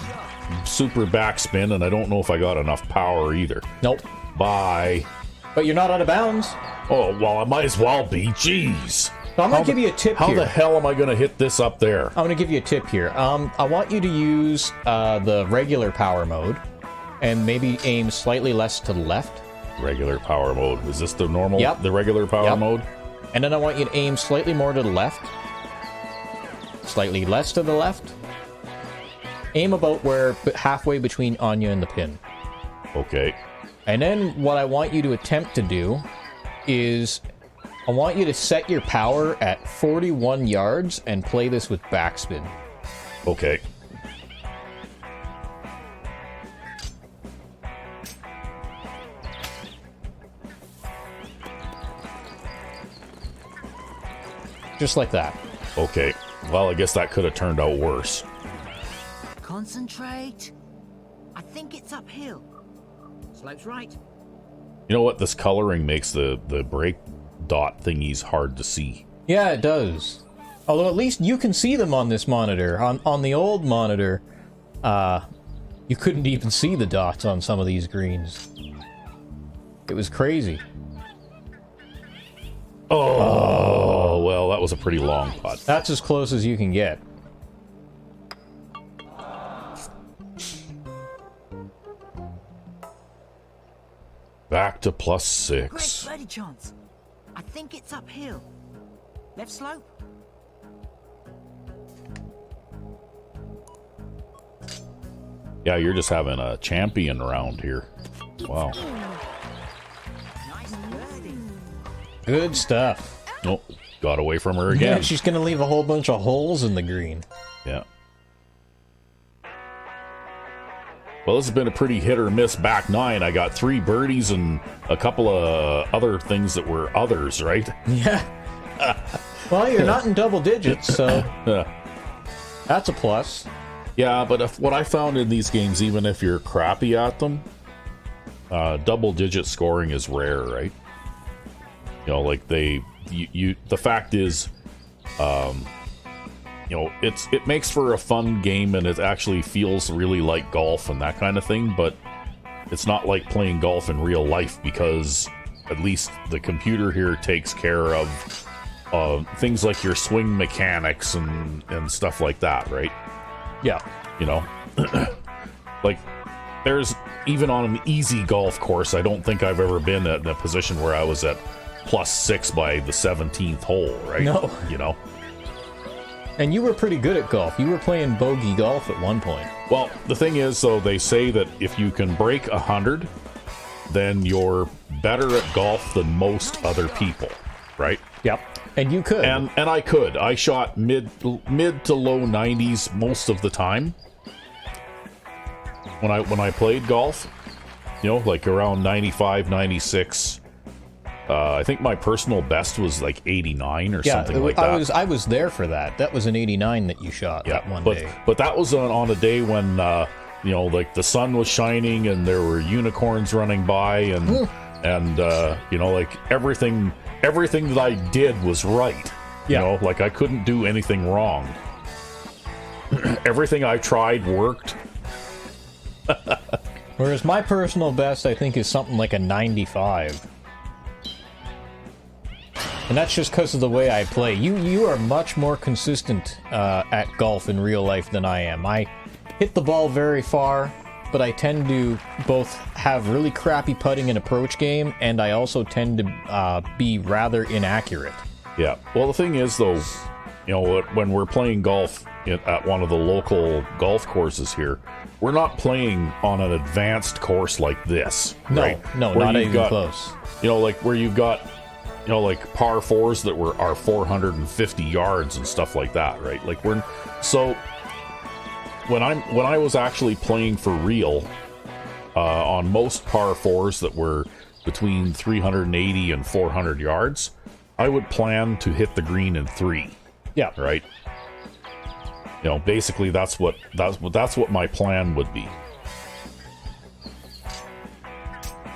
super backspin, and I don't know if I got enough power either. Nope. Bye. But you're not out of bounds. Oh, well, I might as well be. Jeez. So I'm going to give you a tip How here. the hell am I going to hit this up there? I'm going to give you a tip here. I want you to use the regular power mode and maybe aim slightly less to the left. Regular power mode. Is this the normal, Yep. the regular power Yep. mode? And then I want you to aim slightly more to the left. Slightly less to the left. Aim about where halfway between Anya and the pin. Okay. And then what I want you to attempt to do is I want you to set your power at 41 yards and play this with backspin. Okay. Just like that. Okay. Well, I guess that could have turned out worse. Concentrate. I think it's uphill. Slope's right. You know what? This coloring makes the break dot thingies hard to see. Yeah, it does. Although at least you can see them on this monitor. On the old monitor, you couldn't even see the dots on some of these greens. It was crazy. Oh, well, that was a pretty long putt. That's as close as you can get. Back to plus Great 6. birdie chance. I think it's uphill. Left slope. Yeah, you're just having a champion round here. Wow. Nice birdie. Good stuff. Nope. Got away from her Yeah, again. she's gonna leave a whole bunch of holes in the green. Yeah. Well, this has been a pretty hit or miss back nine. I got 3 birdies and a couple of other things that were others, right? Yeah. Well, you're not in double digits, so that's a plus. Yeah, but what I found in these games, even if you're crappy at them, double-digit scoring is rare, right? You know, like the fact is, you know, it makes for a fun game, and it actually feels really like golf and that kind of thing. But it's not like playing golf in real life, because at least the computer here takes care of things like your swing mechanics and stuff like that, right? Yeah. You know, like there's even on an easy golf course, I don't think I've ever been in a position where I was at plus 6 by the 17th hole, right? No. You know? And you were pretty good at golf. You were playing bogey golf at one point. Well, the thing is, though, they say that if you can break 100, then you're better at golf than most other people, right? Yep. And you could. And I could. I shot mid to low 90s most of the time when I played golf. You know, like around 95, 96. I think my personal best was like 89 or something like that. I was there for that. That was an 89 that you shot that one day. But that was on a day when you know, like the sun was shining and there were unicorns running by and you know, like everything that I did was right. You know, like I couldn't do anything wrong. Everything I tried worked. Whereas my personal best, I think, is something like a 95. And that's just because of the way I play. You are much more consistent at golf in real life than I am. I hit the ball very far, but I tend to both have really crappy putting and approach game, and I also tend to be rather inaccurate. Yeah. Well, the thing is, though, you know, when we're playing golf at one of the local golf courses here, we're not playing on an advanced course like this. No, right? no, where not you've even got, close. You know, like where you've got, you know, like par fours that are 450 yards and stuff like that, right? Like when I was actually playing for real on most par fours that were between 380 and 400 yards, I would plan to hit the green in 3. Yeah. Right. You know, basically that's what my plan would be.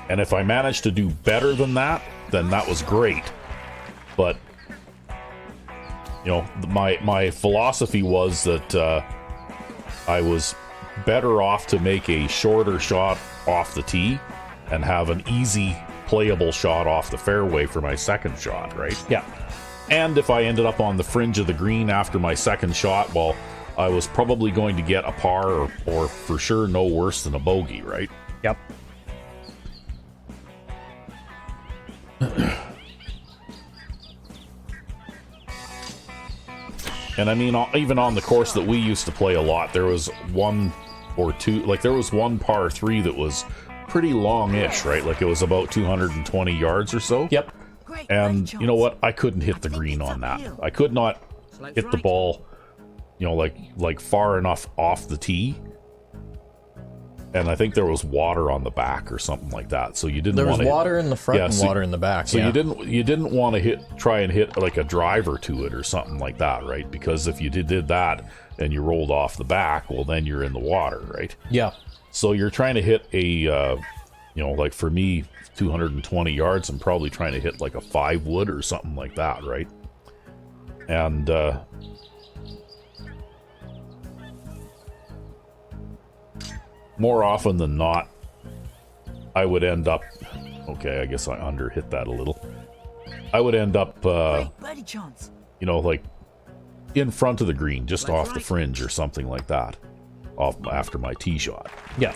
And if I managed to do better than that, then that was great. But you know, my philosophy was that I was better off to make a shorter shot off the tee and have an easy playable shot off the fairway for my second shot, right? Yeah. And if I ended up on the fringe of the green after my second shot, well, I was probably going to get a par or for sure no worse than a bogey, right? Yep. And I mean, even on the course that we used to play a lot, there was one or two, like there was one par 3 that was pretty long-ish, right? Like it was about 220 yards or so. Yep. And you know what? I couldn't hit the green on that. I could not hit the ball, you know, like far enough off the tee. And I think there was water on the back or something like that. So you didn't. There was want to water in the front and water in the back. So you didn't want to try and hit like a driver to it or something like that, right? Because if you did that and you rolled off the back, well, then you're in the water, right? Yeah. So you're trying to hit a, you know, like for me, 220 yards. I'm probably trying to hit like a 5 wood or something like that, right? And more often than not, I would end up. Okay, I guess I under-hit that a little. I would end up, you know, like in front of the green, just off the fringe or something like that, off after my tee shot. Yeah.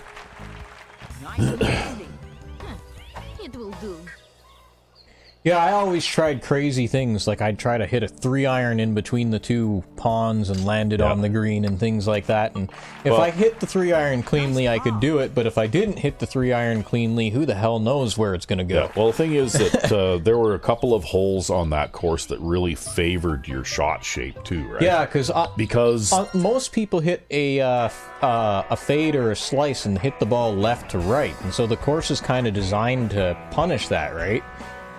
It will do. Yeah, I always tried crazy things, like I'd try to hit a 3-iron in between the two ponds and land it on the green and things like that, and if I hit the 3-iron cleanly, I could do it, but if I didn't hit the 3-iron cleanly, who the hell knows where it's gonna go? Yeah, well, the thing is that there were a couple of holes on that course that really favored your shot shape too, right? Yeah, because most people hit a fade or a slice and hit the ball left to right, and so the course is kind of designed to punish that, right?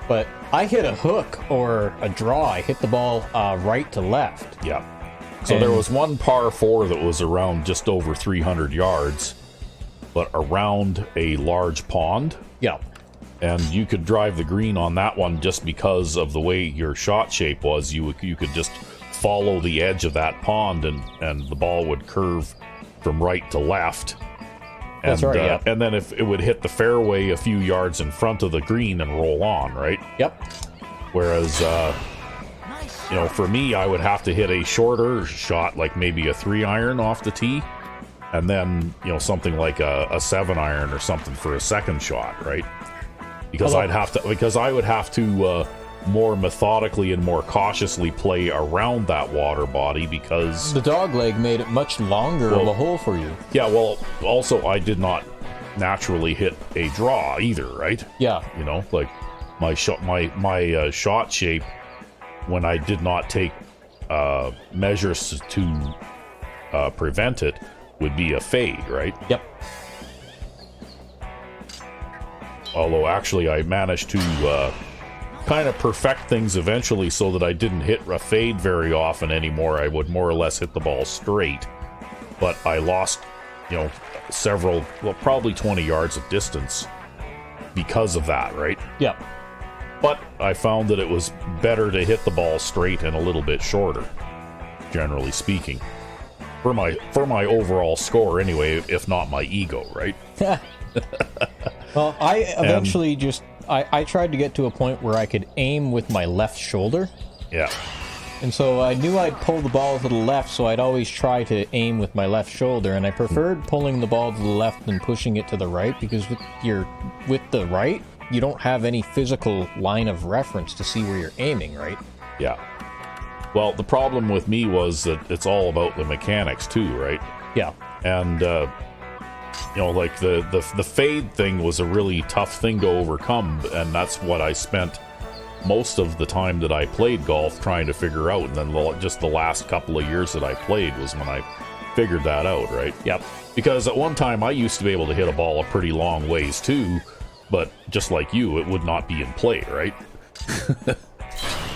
But I hit a hook or a draw. I hit the ball right to left. Yeah. So there was one par 4 that was around just over 300 yards, but around a large pond. Yeah. And you could drive the green on that one just because of the way your shot shape was. You could just follow the edge of that pond and the ball would curve from right to left. And, that's right, yeah. And then if it would hit the fairway a few yards in front of the green and roll on, right? Yep. Whereas, you know, for me, I would have to hit a shorter shot, like maybe a 3-iron off the tee, and then, you know, something like a 7-iron or something for a second shot, right? Because I would have to more methodically and more cautiously play around that water body because the dog leg made it much longer of a hole for you. Yeah, well, also I did not naturally hit a draw either, right? Yeah. You know, like my shot shape when I did not take measures to prevent it would be a fade, right? Yep. Although actually I managed to kind of perfect things eventually so that I didn't hit a fade very often anymore. I would more or less hit the ball straight, but I lost you know, several, well, probably 20 yards of distance because of that, right? Yeah. But I found that it was better to hit the ball straight and a little bit shorter, generally speaking. For my overall score anyway, if not my ego, right? Well, I eventually I tried to get to a point where I could aim with my left shoulder. Yeah. And so I knew I'd pull the ball to the left, so I'd always try to aim with my left shoulder, and I preferred pulling the ball to the left than pushing it to the right, because with the right, you don't have any physical line of reference to see where you're aiming, right? Yeah. Well, the problem with me was that it's all about the mechanics too, right? Yeah. And you know, like the fade thing was a really tough thing to overcome, and that's what I spent most of the time that I played golf trying to figure out. And then just the last couple of years that I played was when I figured that out, right? Yep. Because at one time I used to be able to hit a ball a pretty long ways too, but just like you, it would not be in play, right?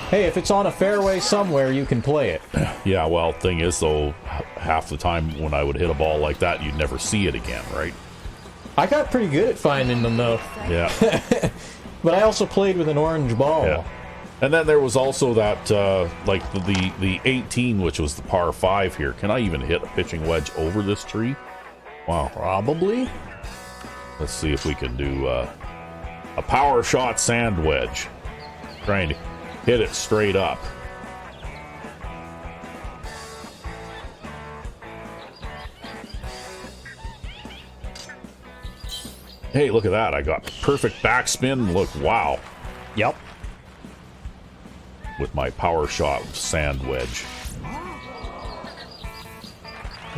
Hey, if it's on a fairway somewhere, you can play it. Yeah, well, thing is, though, half the time when I would hit a ball like that, you'd never see it again, right? I got pretty good at finding them, though. Yeah. But I also played with an orange ball. Yeah. And then there was also that, like, the 18, which was the par 5 here. Can I even hit a pitching wedge over this tree? Wow. Probably. Let's see if we can do a power shot sand wedge. Trying to hit it straight up. Hey, look at that. I got perfect backspin. Look, wow. Yep. With my power shot sand wedge.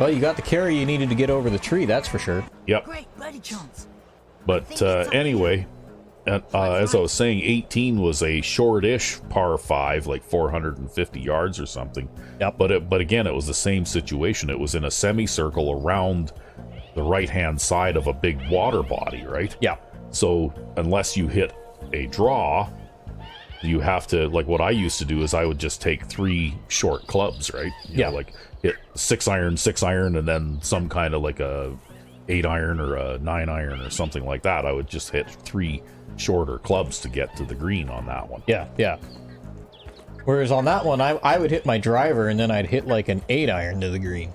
Well, you got the carry you needed to get over the tree, that's for sure. Yep. Great birdie chance. But anyway, as I was saying, 18 was a short-ish par 5, like 450 yards or something. Yep. But again, it was the same situation. It was in a semicircle around the right-hand side of a big water body, right? Yeah. So unless you hit a draw, you have to, like what I used to do is I would just take 3 short clubs, right? You know, like hit 6 iron, and then some kind of like a 8 iron or a 9 iron or something like that. I would just hit 3 shorter clubs to get to the green on that one. Yeah, yeah. Whereas on that one, I would hit my driver, and then I'd hit like an 8 iron to the green.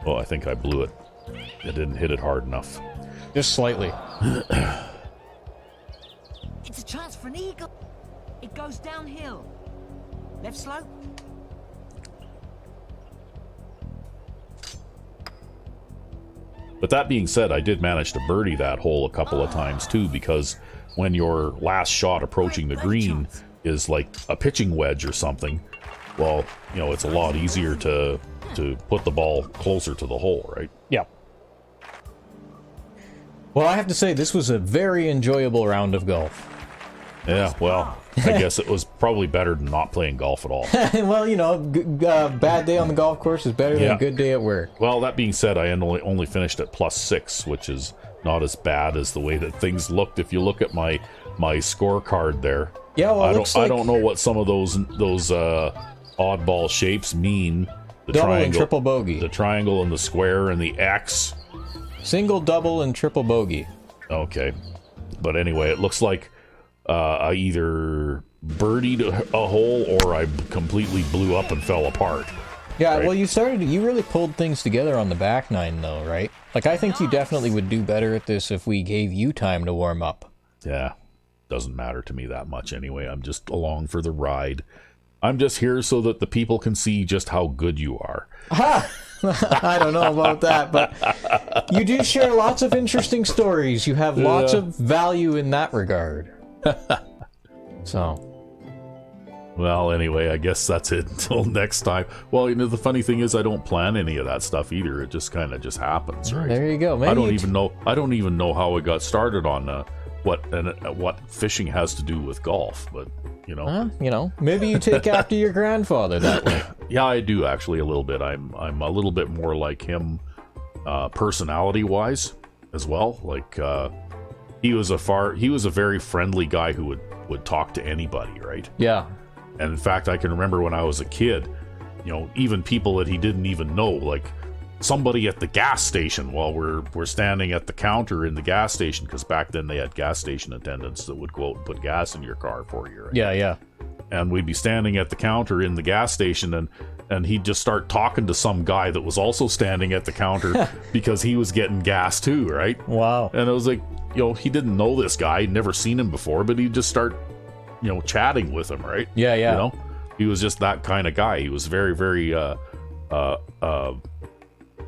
Well, I think I blew it. I didn't hit it hard enough. Just slightly. It's a chance for an eagle. It goes downhill. Left slope. But that being said, I did manage to birdie that hole a couple of times too, because when your last shot approaching the green is like a pitching wedge or something, well, you know, it's a lot easier to put the ball closer to the hole, right? Yeah. Well, I have to say, this was a very enjoyable round of golf. Yeah, well, I guess it was probably better than not playing golf at all. Well, you know, bad day on the golf course is better than a good day at work. Well, that being said, I only finished at +6, which is not as bad as the way that things looked. If you look at my scorecard there, yeah, well, I don't know what some of those oddball shapes mean. The double triangle, and triple bogey. the triangle and the square and the X. Single, double, and triple bogey. Okay, but anyway, it looks like I either birdied a hole or I completely blew up and fell apart. Yeah, right? well, you really pulled things together on the back nine, though, right? Like, I think you definitely would do better at this if we gave you time to warm up. Yeah, doesn't matter to me that much anyway. I'm just along for the ride. I'm just here so that the people can see just how good you are. Ha! I don't know about that, but you do share lots of interesting stories. You have lots of value in that regard. So, well, anyway, I guess that's it until next time. Well, you know, the funny thing is I don't plan any of that stuff either. It just kind of just happens, right? There you go. Maybe I don't even know how it got started on what fishing has to do with golf, but you know. Maybe you take after your grandfather that way. Yeah, I do actually a little bit. I'm a little bit more like him, personality-wise as well. Like he was a very friendly guy who would talk to anybody, right? Yeah. And in fact, I can remember when I was a kid, you know, even people that he didn't even know, like somebody at the gas station while we're standing at the counter in the gas station, because back then they had gas station attendants that would go out and put gas in your car for you. Right? Yeah, yeah. And we'd be standing at the counter in the gas station, and he'd just start talking to some guy that was also standing at the counter because he was getting gas too, right? Wow. And it was like, he didn't know this guy, he'd never seen him before, but he'd just start, chatting with him, right? Yeah, yeah. He was just that kind of guy. He was very, very, I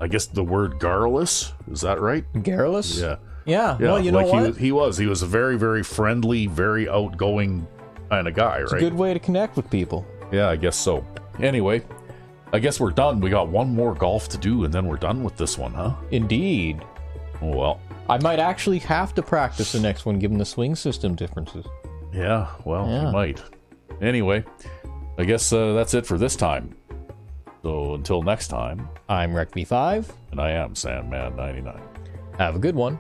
guess the word garrulous, is that right? Garrulous? Yeah. Yeah. Well, you know what? He was a very, very friendly, very outgoing kind of guy, It's right? a good way to connect with people. Yeah, I guess so. Anyway, I guess we're done. We got one more golf to do, and then we're done with this one, huh? Indeed. Oh, well. I might actually have to practice the next one given the swing system differences. Yeah, well, Yeah. you might. Anyway, I guess that's it for this time. So until next time, I'm Recv5. and I am Sandman099. Have a good one.